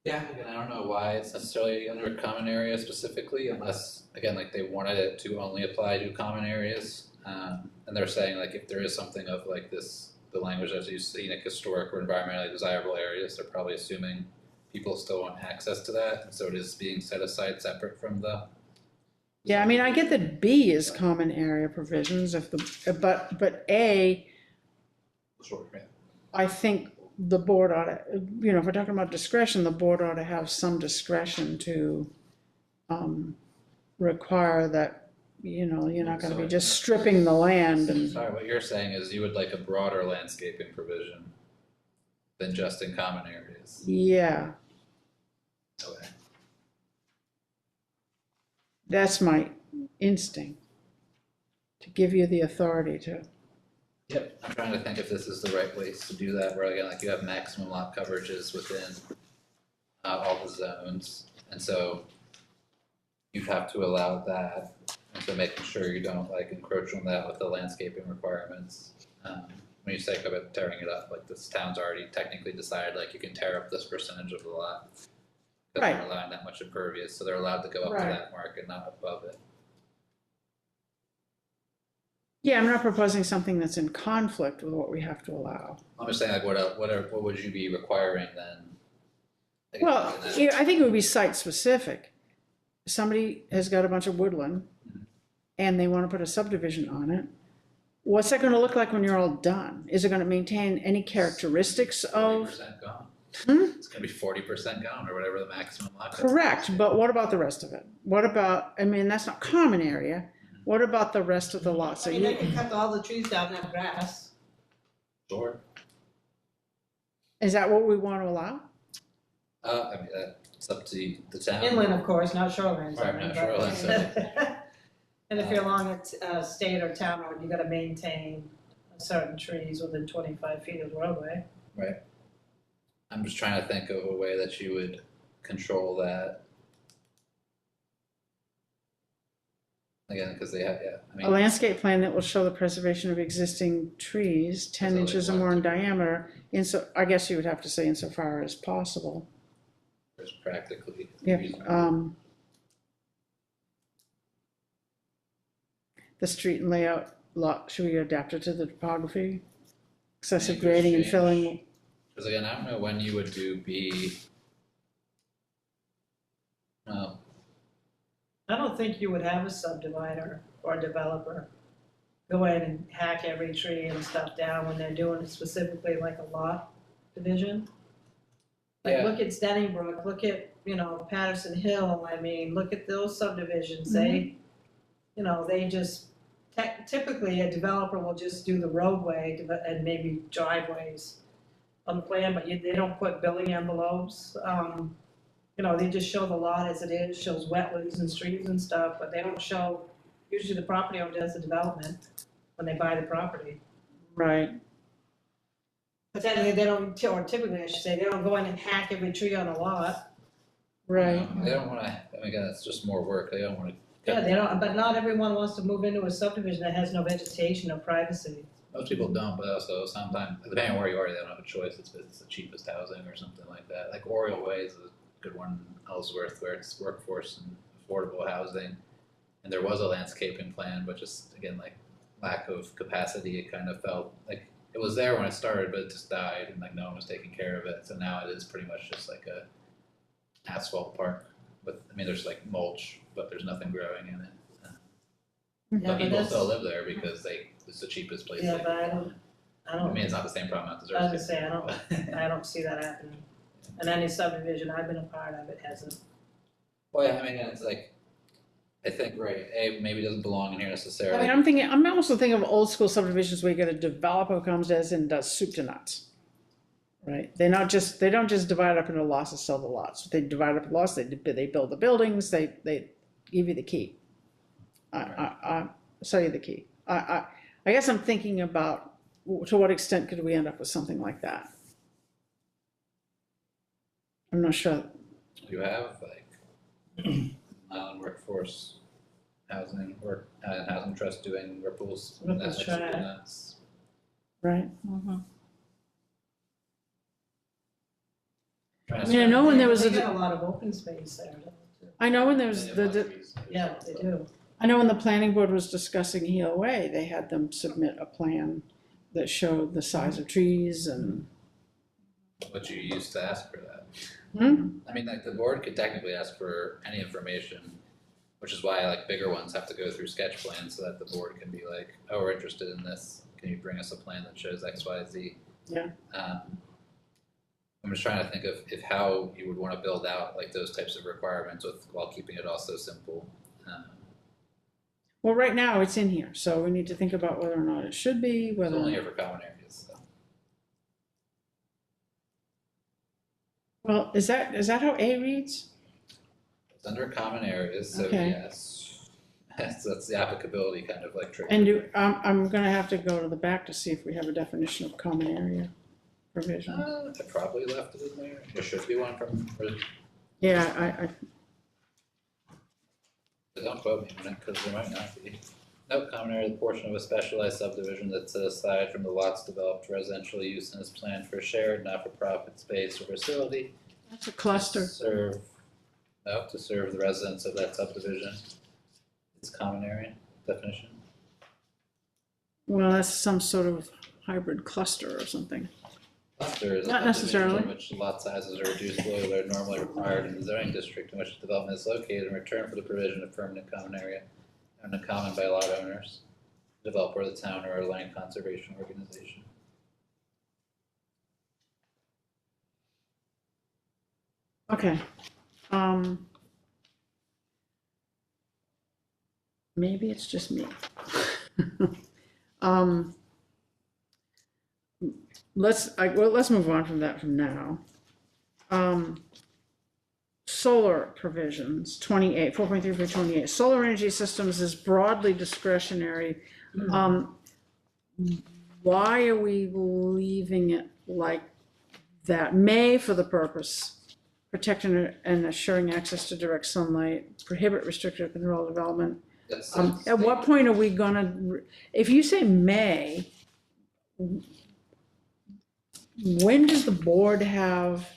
yeah, again, I don't know why it's necessarily under a common area specifically, unless, again, like they wanted it to only apply to common areas. And they're saying like if there is something of like this, the language as used, scenic, historic, or environmentally desirable areas, they're probably assuming people still want access to that, and so it is being set aside separate from the. Yeah, I mean, I get that B is common area provisions if the, but A, Sure, yeah. I think the board ought to, you know, if we're talking about discretion, the board ought to have some discretion to require that, you know, you're not gonna be just stripping the land and, Sorry, what you're saying is you would like a broader landscaping provision than just in common areas. yeah, Okay. that's my instinct. To give you the authority to, Yep, I'm trying to think if this is the right place to do that, where again, like you have maximum lot coverages within all the zones, and so you'd have to allow that, and so making sure you don't like encroach on that with the landscaping requirements. When you say about tearing it up, like this town's already technically decided, like you can tear up this percentage of the lot. Because Right. they're allowing that much impervious, so they're allowed to go up to Right. that mark and not above it. yeah, I'm not proposing something that's in conflict with what we have to allow. I'm just saying, like, what would you be requiring then? Like, Well, in that- yeah, I think it would be site specific. Somebody has got a bunch of woodland and they want to put a subdivision on it. What's that going to look like when you're all done? Is it going to maintain any characteristics of? 40% gone. Hmm? It's gonna be 40% gone, or whatever the maximum lot coverage is. Correct, but what about the rest of it? What about, I mean, that's not common area. What about the rest of the lot? So I mean, they you, can cut all the trees down and have grass. Sure. is that what we want to allow? I mean, that's up to the town. Inland, of course, not shoreline. Right, not shoreline, so- And if you're along a state or town road, you gotta maintain certain trees within 25 feet of the roadway. I'm just trying to think of a way that you would control that. Again, because they have, yeah, I A mean, landscape plan that will show the preservation of existing trees, 10 So like inches or what? more in diameter, I guess you would have to say insofar as possible. there's practically Yeah, reasonable. The street and layout lot, should we adapt it to the topography? Excessive Language grading and change. filling, Because again, I don't know when you would do B. Well, I don't think you would have a subdivider or a developer go in and hack every tree and stuff down when they're doing it specifically like a lot division. Like, Yeah. look at Stennybrook, look at, Patterson Hill, I mean, look at those subdivisions, they, they just, typically a developer will just do the roadway and maybe driveways on the plan, but they don't put building envelopes, they just show the lot as it is, shows wetlands and streams and stuff, but they don't show, usually the property owner does the development when they buy the property. right, But then they don't, or typically I should say, they don't go in and hack every tree on a lot. right. They don't wanna, I mean, again, it's just more work, they don't wanna. Yeah, they don't, but not everyone wants to move into a subdivision that has no vegetation or privacy. Most people don't, but also sometimes, depending on where you are, they don't have a choice, it's the cheapest housing or something like that. Like Oriole Way is a good one in Ellsworth, where it's workforce and affordable housing. And there was a landscaping plan, but just, again, like, lack of capacity, it kind of felt like, it was there when it started, but it just died, and like no one was taking care of it, so now it is pretty much just like a asphalt park with, I mean, there's like mulch, but there's nothing growing in it. Yeah, But but people that's- still live there because it's the cheapest place. Yeah, they but I can don't, I I don't, mean, it's not the same problem at the I was Zerski. gonna say, I don't see that happening. And any subdivision I've been a part of, it hasn't. Well, yeah, I mean, it's like, I think, right, A, maybe doesn't belong in here I necessarily. mean, I'm also thinking of old school subdivisions where you get a developer who comes in and does soup to nuts. Right, they don't just divide up into lots and sell the lots, they divide up lots, they build the buildings, they give you the key. I sell you the key. I guess I'm thinking about, to what extent could we end up with something like that? I'm not sure. You have like Island Workforce Housing or Housing Trust doing ripples. Ripples That's Triad. nuts. Right. Trying I to mean, I know when there was They got a lot of open space there. Too. I know when there was They have lots the, of trees. Yeah, they do. I know when the planning board was discussing Heal Way, they had them submit a plan that showed the size of trees and. What you used to ask for that. Hmm? I mean, like the board could technically ask for any information, which is why like bigger ones have to go through sketch plans so that the board can be like, oh, we're interested in this. Can you bring us a plan that shows X, Y, Z? Yeah. I'm just trying to think of if how you would want to build out like those types of requirements while keeping it also simple. Well, right now it's in here, so we need to think about whether or not it should be, It's whether. only here for common areas, so. Well, is that how A reads? It's under common areas, so Okay. yes. That's the applicability kind of like trick. And I'm gonna have to go to the back to see if we have a definition of common area provision. I probably left it in there. There should be one for Yeah, don't quote me on it, because there might not be. Nope, common area, the portion of a specialized subdivision that's set aside from the lots developed for residential use and is planned for shared, not-for-profit space or facility. that's a cluster. To serve the residents of that subdivision. It's common area definition. Well, that's some sort of hybrid cluster or something. Cluster is a Not subdivision necessarily. in which lot sizes are reduced below what are normally required in the zoning district in which the development is located in return for the provision of permanent common area owned in common by lot owners, developer of the town or a land conservation organization. Okay. Maybe it's just me. Let's move on from that from now. Solar provisions, 28, 4.3 for 28. Solar energy systems is broadly discretionary. Why are we leaving it like that? May for the purpose, protecting and assuring access to direct sunlight, prohibit restrictive control development. That's At what point are we gonna, if you say may, when does the board have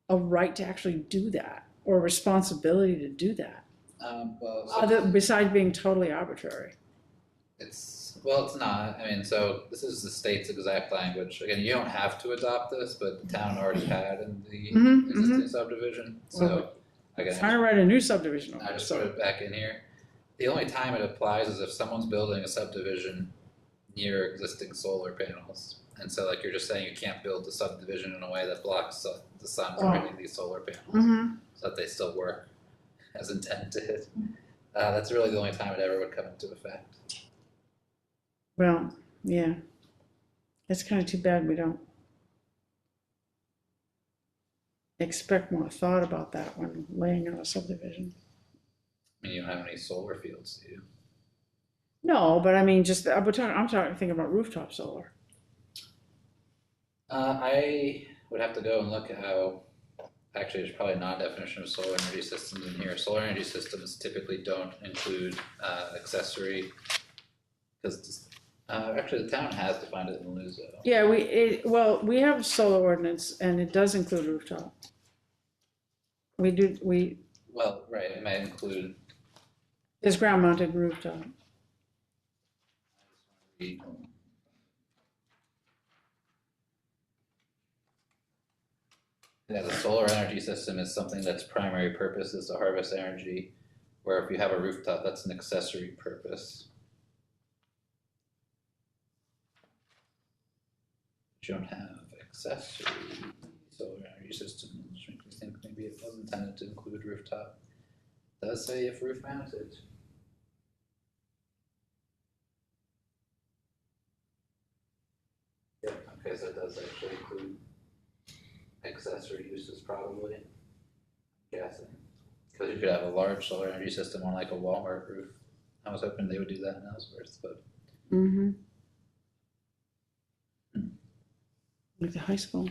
a right to actually do that, or a responsibility to do that, besides being totally arbitrary? it's not. I mean, so this is the state's exact language. Again, you don't have to adopt this, but the town already had in the existing subdivision. So again, Trying to write a new subdivision I order, just put so, it back in here. The only time it applies is if someone's building a subdivision near existing solar panels. And so like you're just saying you can't build the subdivision in a way that blocks the sun from hitting these solar panels so that they still work as intended. That's really the only time it ever would come into effect. well, yeah. It's kind of too bad we don't expect more thought about that when laying out a subdivision. I mean, you don't have any solar fields, do you? No, but I mean, just, I'm thinking about rooftop solar. I would have to go and look at how, actually, there's probably not a definition of solar energy systems in here. Solar energy systems typically don't include accessory, because actually the town has defined it in LUZO. Yeah, we have solar ordinance and it does include rooftop. Well, right, it might include There's ground mounted rooftop. the yeah, the solar energy system is something that's primary purpose is to harvest energy, where if you have a rooftop, that's an accessory purpose. you don't have accessory solar energy systems, which makes me think maybe it was intended to include rooftop. It does say if roof mounted. Yeah, okay, so it does actually include accessory uses probably, I'm guessing. Cause you could have a large solar energy system on like a Walmart roof. I was hoping they would do that in Ellsworth, but Mm-hmm. Like the high school.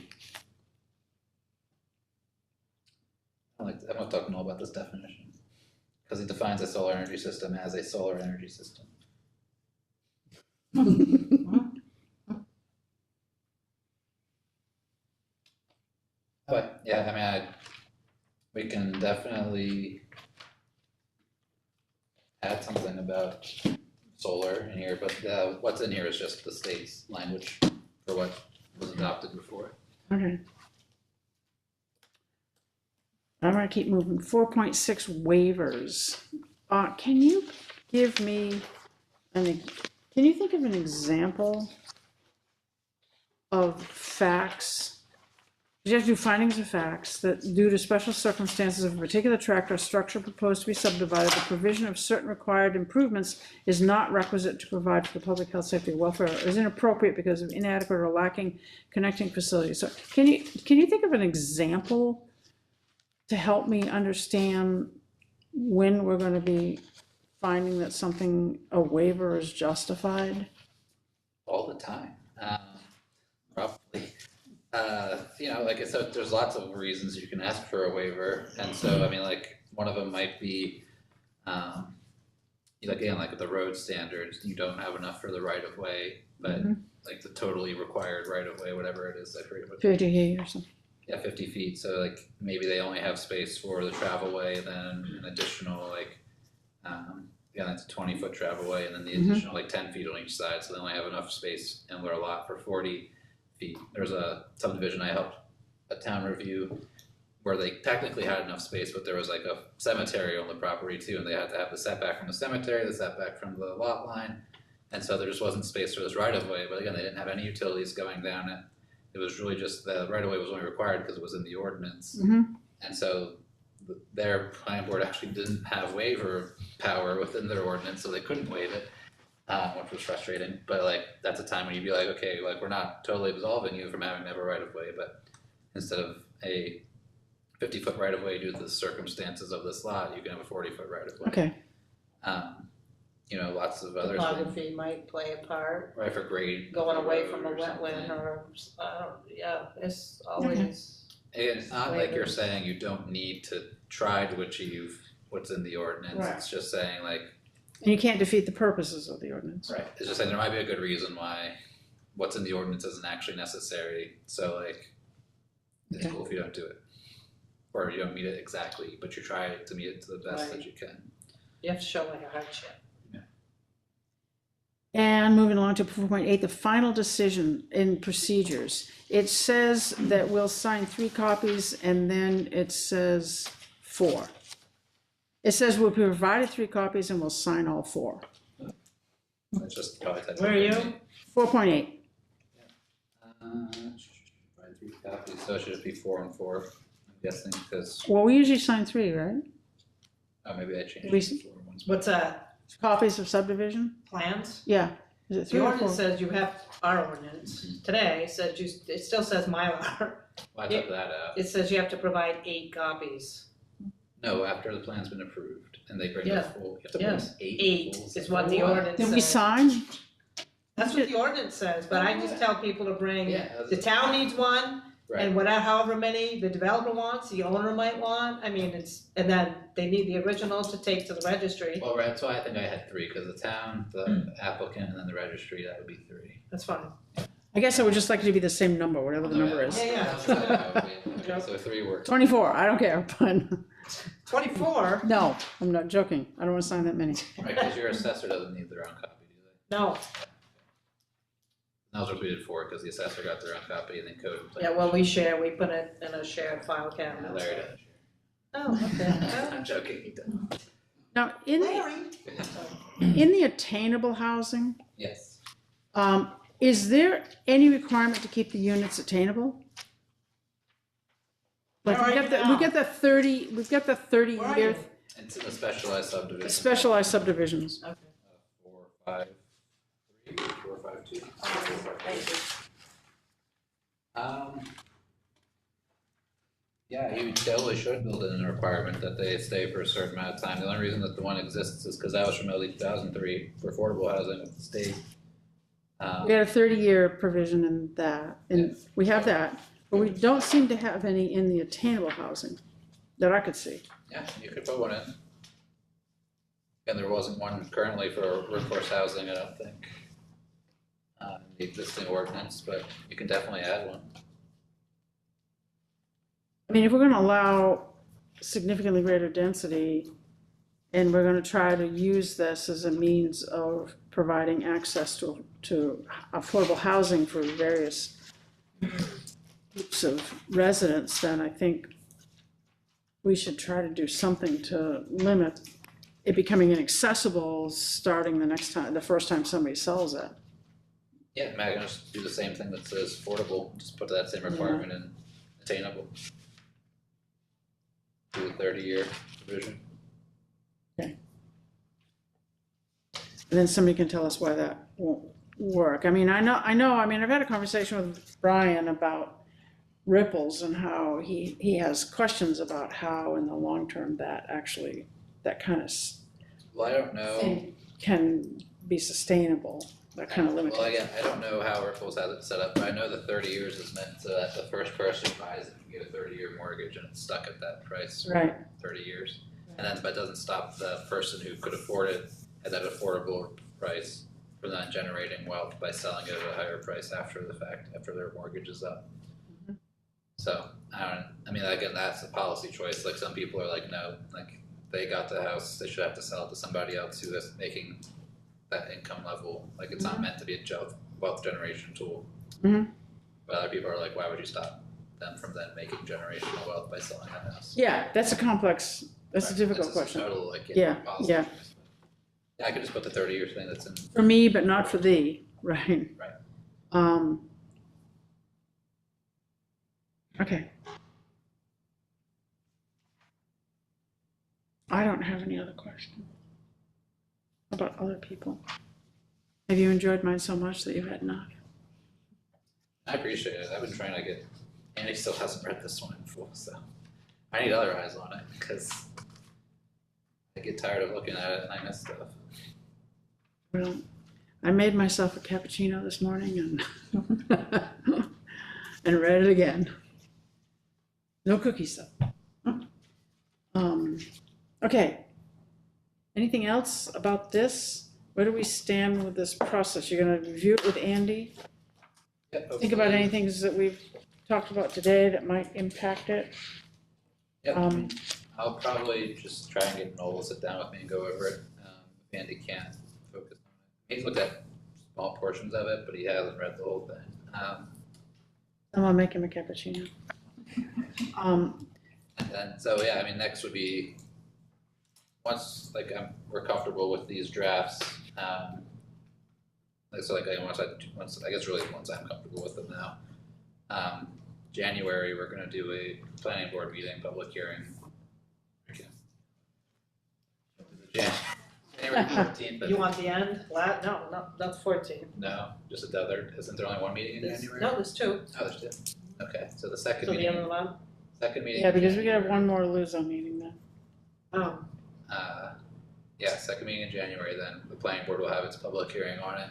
I'm not talking all about this definition. Cause it defines a solar energy system as a solar energy system. But yeah, I mean, we can definitely add something about solar in here, but what's in here is just the state's language for what was adopted before. Okay. All right, keep moving. 4.6 waivers. Can you give me can you think of an example of facts? You have to do findings of facts that due to special circumstances of a particular tract or structure proposed to be subdivided, the provision of certain required improvements is not requisite to provide for the public health, safety, or welfare, or is inappropriate because of inadequate or lacking connecting facilities. So can you think of an example to help me understand when we're going to be finding that a waiver is justified? All the time, probably. Like I said, there's lots of reasons you can ask for a waiver, and so, I mean, like, one of them might be, again, like the road standards, you don't have enough for the right-of-way, but like the totally required right-of-way, whatever it is, I forget what. 50 feet or something. Yeah, 50 feet, so like, maybe they only have space for the travelway, then an additional, like, that's a 20-foot travelway, and then the additional, like, 10 feet on each side, so they only have enough space in their lot for 40 feet. There's a subdivision I helped a town review where they technically had enough space, but there was like a cemetery on the property too, and they had to have the setback from the cemetery, the setback from the lot line, and so there just wasn't space for this right-of-way. But again, they didn't have any utilities going down it. It was really just the right-of-way was only required because it was in the ordinance, and so their planning board actually didn't have waiver power within their ordinance, so they couldn't waive it. Which was frustrating, but like that's a time when you'd be like, okay, like we're not totally absolving you from having to have a right of way, but instead of a 50-foot right of way due to the circumstances of this lot, you can have a 40-foot right of way. Okay. Lots of other things. Topography might play a part, Right, for grade. going away from a or wetland something. or, it's always. It's not like you're saying you don't need to try to achieve what's in the ordinance. Right. It's just saying like. And you can't defeat the purposes of the ordinance. Right. It's just saying there might be a good reason why what's in the ordinance isn't actually necessary. So like, it's cool if you don't do it. Or you don't meet it exactly, but you try to meet it to the best that you can. You have to show like a hardship. And moving along to 4.8, the final decision in procedures. It says that we'll sign 3 copies and then it says 4. It says we'll be provided 3 copies and we'll sign all 4. That's just probably. Where are you? 4.8. Provide 3 copies, so it should be 4 and 4, I'm guessing, because, Well, we usually sign 3, right? maybe I changed We- it to 4 once. What's that, Copies of subdivision? plans? Yeah. Is it 3 The or ordinance 4? says you have, our ordinance today says it still says Mylar. Well, I took that out. It says you have to provide 8 copies. No, after the plan's been approved, and they bring the Yeah. full, you have to bring Yes. 8 8 fulls. is what the Wow. ordinance Then we says. sign? That's what the ordinance says, but I just tell people to bring, Yeah, that's- the town needs one, Right, and whatever, however many the developer wants, the owner might want, I mean, and then they need the original to take to the registry, well, right, that's why I think I had 3, because the town, the applicant, and then the registry, that would be 3. that's fine. I guess I would just like it to be the same number, whatever the number is. Yeah. Okay, so 3 works. 24, I don't care, but 24, no, I'm not joking. I don't want to sign that many. Right, because your assessor doesn't need their own copy, do they? no, That was what we did for, because the assessor got their own copy, and then code and plan. yeah, well, we put it in a shared file Yeah, cabinet. Larry doesn't. Oh, okay. I'm joking, he doesn't. Now, in the attainable housing, Yes. is there any requirement to keep the units attainable? Like, Where are you we've got the 30 Where are year you? It's in the specialized subdivision. specialized subdivisions. Okay. 453, 452. Thank you. Yeah, you totally should build in a requirement that they stay for a certain amount of time. The only reason that the one exists is because that was from early 2003 for affordable housing with the state. We had a 30-year provision in that, and we have that, but we don't seem to have any in the attainable housing that I could see. Yeah, you could put one in. And there wasn't one currently for workforce housing, I don't think, in the existing ordinance, but you can definitely add one. I mean, if we're gonna allow significantly greater density, and we're gonna try to use this as a means of providing access to affordable housing for various groups of residents, then I think we should try to do something to limit it becoming inaccessible starting the first time somebody sells it. Yeah, Matt, can just do the same thing that says affordable, just put that same requirement in attainable. Do a 30-year provision. And then somebody can tell us why that won't work. I mean, I've had a conversation with Brian about ripples and how he has questions about how in the long term that kind of Well, I don't know. thing can be sustainable, that kind of Well, limitation. again, I don't know how Ripples has it set up, but I know that 30 years is meant so that the first person who buys it can get a 30-year mortgage and it's stuck at that price for Right. 30 years. And then, but it doesn't stop the person who could afford it at that affordable price from then generating wealth by selling it at a higher price after the fact, after their mortgage is up. So, I mean, again, that's a policy choice. Like, some people are like, no, like, they got the house, they should have to sell it to somebody else who is making that income level. Like, it's not meant to be a wealth generation tool. Mhm. But other people are like, why would you stop them from then making generational wealth by selling that house? Yeah, that's a Right. difficult That's just a question. total, like, Yeah, policy yeah. choice. Yeah, I could just put the 30-year thing that's in. For me, but not for thee, right? Right. Okay. I don't have any other questions. How about other people? Have you enjoyed mine so much that you've had enough? I appreciate it. I've been trying to get, Andy still hasn't read this one in full, so I need other eyes on it because I get tired of looking at it and I miss stuff. Well, I made myself a cappuccino this morning and and read it again. No cookies though. Okay. Anything else about this? Where do we stand with this process? You're gonna review it with Andy? Yep, Think about anything that we've talked about today that might impact it? Yep. I'll probably just try and get Noel to sit down with me and go over it. If Andy can't focus on it. He's looked at small portions of it, but he hasn't read the whole thing. I'm gonna make him a cappuccino. And then, so yeah, I mean, next would be, once, like, we're comfortable with these drafts, so like, once, I guess really once I'm comfortable with them now. January, we're gonna do a planning board meeting, public hearing. January 14th. You want the end? No, not the 14th. No, just the other, isn't there only one meeting in January? No, there's two. Oh, there's two. Okay, so the second So the end meeting, of the month? second meeting. Yeah, in because we could have January. one more LUZO meeting then. Oh, Yeah, second meeting in January, then the planning board will have its public hearing on it.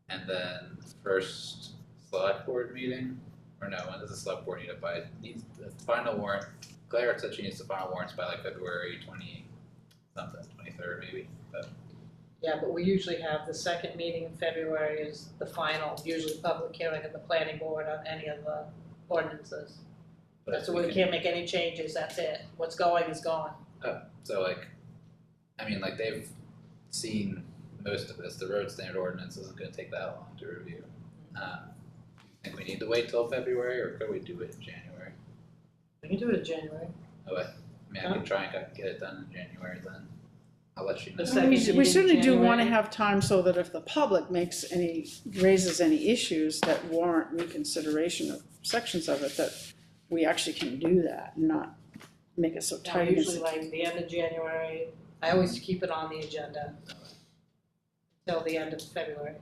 And then first select board meeting, or no, when does the select board need it by? Needs the final warrant. Claire said she needs the final warrants by like February 20-something, 23rd maybe, but. yeah, but we usually have the second meeting in February is the final, usually public hearing of the planning board on any of the ordinances. but So we can't make any changes, that's it. What's going is gone. So like, I mean, like they've seen most of this, the road standard ordinance isn't gonna take that long to review. Think we need to wait till February, or could we do it in January? We can do it in January. Oh, I mean, I can try and get it done in January then. I'll let you know. The second We meeting certainly in do want to January. have time so that if the public raises any issues that warrant reconsideration of sections of it, that we actually can do that and not make it so Yeah, tight. usually like the end of January, I always keep it on the agenda till the end of February.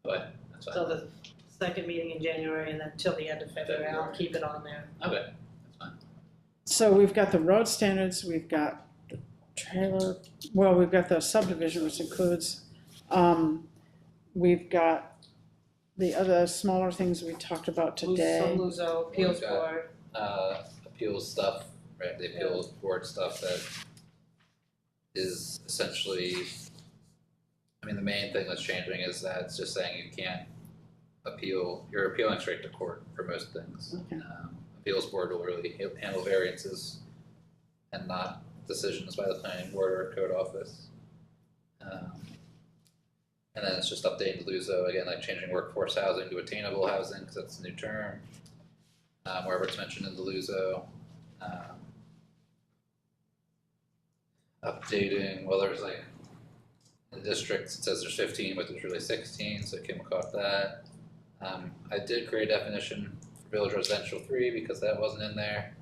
But that's fine. So the second meeting in January and then till the end of February, I'll February. keep it on there. Okay, that's fine. So we've got the road standards, we've got the trailer, well, we've got the subdivision, which includes, we've got the other smaller things we talked about today. Some LUZO, appeals We've got- board, Appeals stuff, right, the appeals board stuff that is essentially, I mean, the main thing that's changing is that it's just saying you can't appeal, you're appealing straight to court for most things. Okay. Appeals board will really handle variances and not decisions by the planning board or code office. And then it's just updating the LUZO, again, like changing workforce housing to attainable housing, because that's a new term. Wherever it's mentioned in the LUZO. Updating, well, there's like, in the districts, it says there's 15, but there's really 16, so Kim caught that. I did create a definition for village residential 3 because that wasn't in there.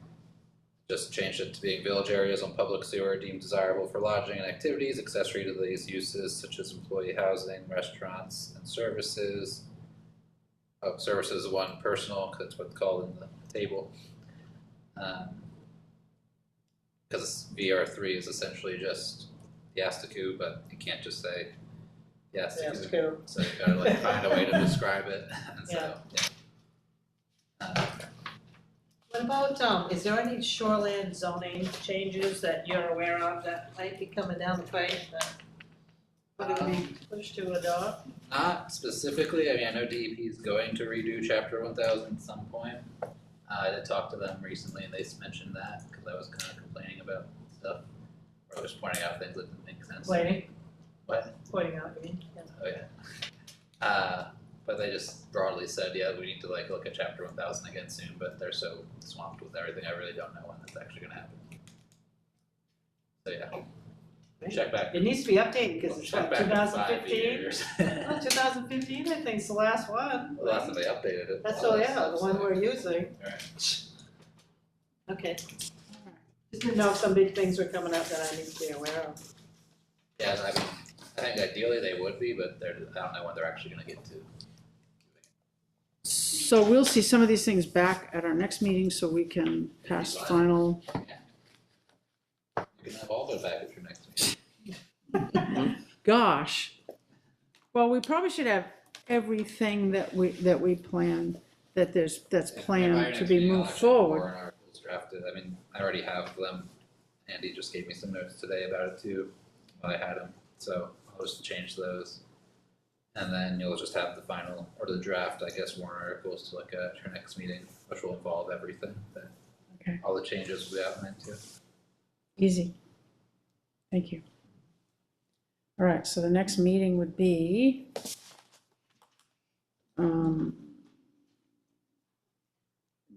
Just changed it to being village areas on public sewer deemed desirable for lodging and activities, accessory to these uses such as employee housing, restaurants, and services. Oh, services is one personal, because that's what's called in the table. Because VR3 is essentially just Yastaku, but you can't just say that's Yastaku. true. So you gotta like find a way to describe it, and so, yeah. What about, is there any shoreland zoning changes that you're aware of that might be coming down the pipe that would be pushed to adopt? Not specifically, I mean, I know DEP is going to redo chapter 1000 at some point. I did talk to them recently and they mentioned that, because I was kind of complaining about stuff. Or I was pointing out things that didn't make sense. Pointing, What? pointing out, you mean? Yeah. Oh, yeah. But they just broadly said, yeah, we need to like look at chapter 1000 again soon, but they're so swamped with everything, I really don't know when that's actually gonna happen. So yeah, check back. It needs to be updated because it's Check what, back in 5 2015? years. Oh, 2015, I think, is the last one. The last time they updated it. That's all all, that yeah, the stuff, one so- we're using. Alright. Okay. Just didn't know if some big things were coming up that I need to be aware of. Yeah, I mean, I think ideally they would be, but I don't know when they're actually gonna get to. So we'll see some of these things back at our next meeting so we can pass final. You can have all of it back at your next meeting. Gosh. Well, we probably should have everything that we planned, that's By planned your to next be meeting, I'll moved actually have forward. warrant articles drafted, I mean, I already have them. Andy just gave me some notes today about it too, when I had them, so I'll just change those. And then you'll just have the final, or the draft, I guess, warrant articles to look at your next meeting, which will involve everything, that Okay. all the changes will be outlined too. Easy. Thank you. All right, so the next meeting would be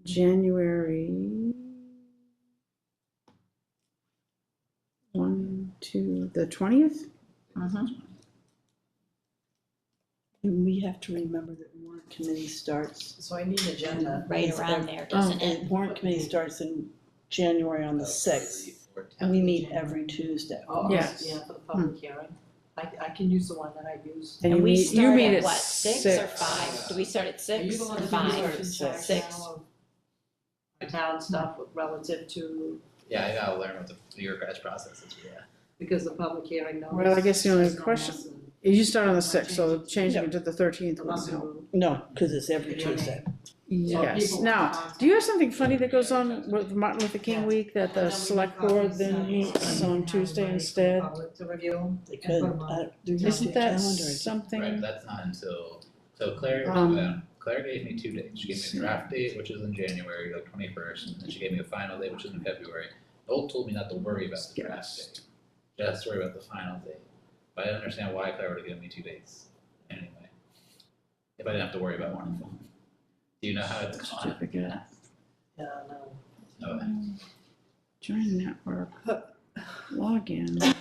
January the 20th? And we have to remember that warrant committee starts. So I need an agenda. Right around there, doesn't it? And warrant committee starts in January on the 6th, and we meet every Tuesday. Oh, Yes. yeah, for the public hearing. I can use the one that I use. And And you we meet, you start meet at at what, 6 or 5? Do we start at Are 6 you the one or that 5? does Six. the town stuff relative to, Yeah, I gotta learn what your guys' process is, yeah. because the public hearing notice. Well, I guess the only says no question- less than you start on the 6th, so changing it to the 13th a would month help. ago. No, because it's every Tuesday. Yes. people Now, want- do you have something funny that goes on with Martin Luther King week, that the select board then meets on Tuesday instead? Public to review. They And could, put 'em on. they're using Isn't a that calendar. something? Right, but that's not until, so Claire, Claire gave me 2 dates, she gave me a draft date, which is in January, like 21st, and then she gave me a final date, which is in February. Noel told me not to worry about the draft date, just worry about the final date. But I didn't understand why Claire would have given me 2 dates, anyway. If I didn't have to worry about one of them. Do you know how it's gone? Certificate. Yeah, no. No, Join network. log in. And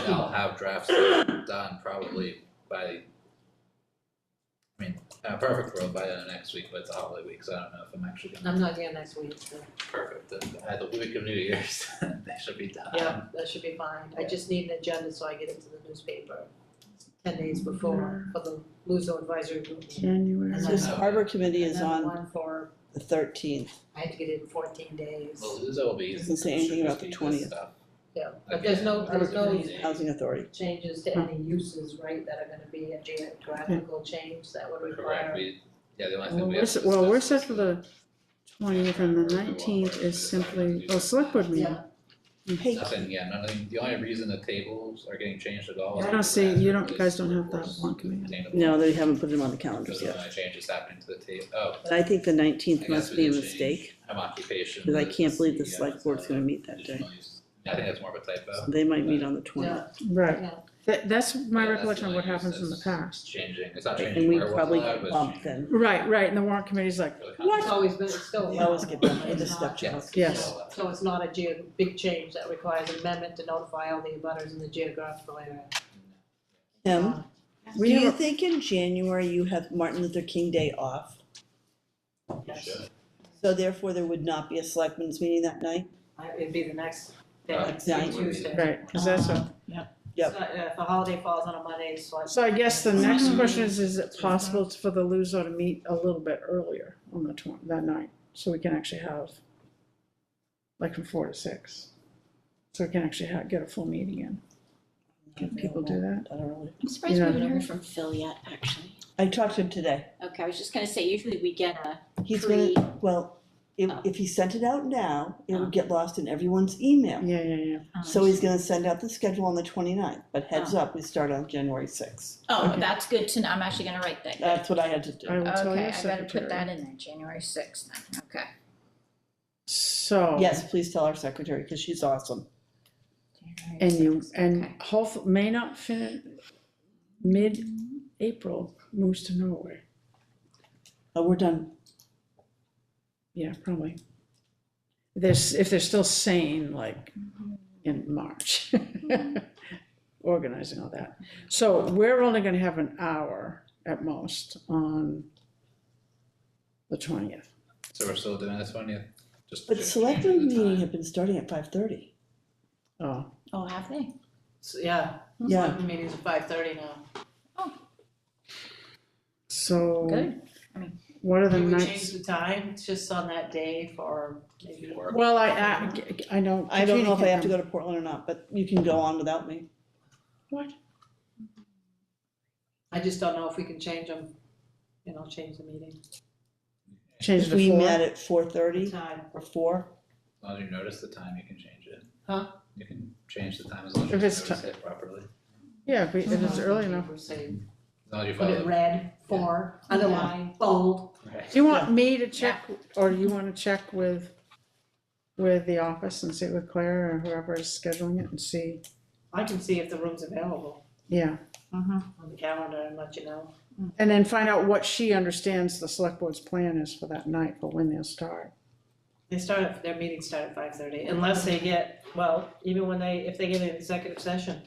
I'll have drafts done probably by, I mean, perfect world by the end of next week, but it's a holiday week, so I don't know if I'm actually gonna. I'm not here next week, so, Perfect, then by the week of New Year's, they should be done. yeah, that should be fine. I just need an agenda so I get it to the newspaper 10 days before for the LUZO advisory group meeting. January. And This harbor committee And is then the on one for, the 13th. I have to get it in 14 days. Well, LUZO will be easy. Doesn't say It should anything just about the be this 20th. stuff. Yeah, but there's no Housing Authority. changes to any uses, right, that are gonna be a geographical change that would Correct, require. yeah, the only thing Well, we we're, have to well, we're discuss set for the 20th, and the 19th is simply, oh, select board meeting. Yeah, Hey, Nothing, yeah, nothing, the only reason the tables are getting changed at all. is I don't see, because you don't, this guys don't have that was one committee. attainable. no, they haven't put them on the Because calendars of the yet. only changes happening to the table, oh, But I think the I 19th guess must we be a did mistake, change home occupation. because I can't believe the to select board's gonna meet that day. additional use. I think that's more of a typo. They might meet on the 20th. yeah, Right, yeah. that's my Yeah, that's recollection the of what only use happens in the that's past. Changing, it's not And changing we where it was probably allowed, get but it's bumped changing then. Right, and the warrant committee's like, for the It's content. always been, it's still. We always get bumped with the It's step not- child. Yes. So it's not a big change that requires amendment to notify all the abutters in the geographical area. Tim, Uh, do we you have, think in January you have Martin Luther King Day off? yes. Should. So therefore there would not be a selectmen's meeting that night? It'd be the next day, Next like night. Tuesday. right, because that's a, Yep. So, if a holiday falls on a Monday, it's like. so I guess the next question is it possible for the LUZO to meet a little bit earlier on the that night? So we can actually have, like from 4 to 6. So we can actually get a full meeting in. Can people do that? I don't really. I'm surprised You we know- haven't heard from Phil yet, actually. I talked to him today. Okay, I was just gonna say, usually we get a He's pre, gonna, well, Oh. if he sent it out now, it Oh. would get lost in everyone's email. Yeah. So he's gonna send out the schedule on the 29th, but heads Oh. up, we start on January 6th. Oh, Okay. that's good to know, I'm actually gonna write that. That's what I had to do. I will tell Okay, your I gotta secretary. put that in there, January 6th then, okay. So. Yes, please tell our secretary, because she's awesome. January And you, 6th, and okay. hopefully, may not finish, mid-April, moves to Norway. Oh, we're done. Yeah, probably. If they're still sane, like in March, organizing all that. So we're only gonna have an hour at most on the 20th. So we're still doing this one, yeah? Just But change selectmen the meeting time. have been starting at 5:30. Oh, Oh, have they? So, yeah. Yeah. Selectmen meetings at 5:30 now. so Good. what are the Can we change nights? the time just on that day for maybe? Work. Well, I know. I don't know if I have to go. go to Portland or not, but you can go on without me. What? I just don't know if we can change them, change the meeting. Change If the we 4? met at 4:30 Time. or 4, As long as you notice the time, you can change it. Huh? You can change the time as long as If you it's notice it properly. Yeah, if it's early enough. Say, As long as you put it follow. red, 4, underline, bold. Right. Do you want me to check, or do you want to check with the office and see with Claire or whoever is scheduling it and see? I can see if the room's available Yeah, on the calendar and let you know. and then find out what she understands the select board's plan is for that night, for when they'll start. Their meetings start at 5:30, unless they get, even if they get an executive session.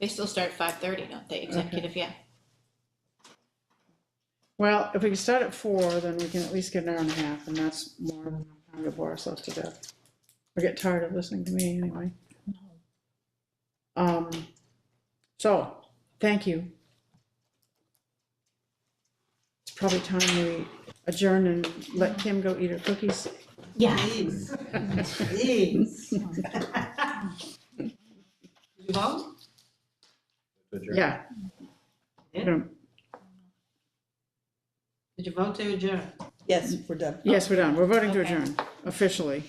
They still start at 5:30, don't they, executive, yeah. Well, if we can start at 4, then we can at least get an hour and a half, and that's more than enough time to bore ourselves to death. We get tired of listening to me anyway. So, thank you. It's probably time we adjourn and let Kim go eat her cookies. Yeah. Please, please. Did you vote? Adjourn. Yeah. Yeah. Did you vote to adjourn? yes, we're done. Yes, we're done. We're voting to Okay. adjourn officially.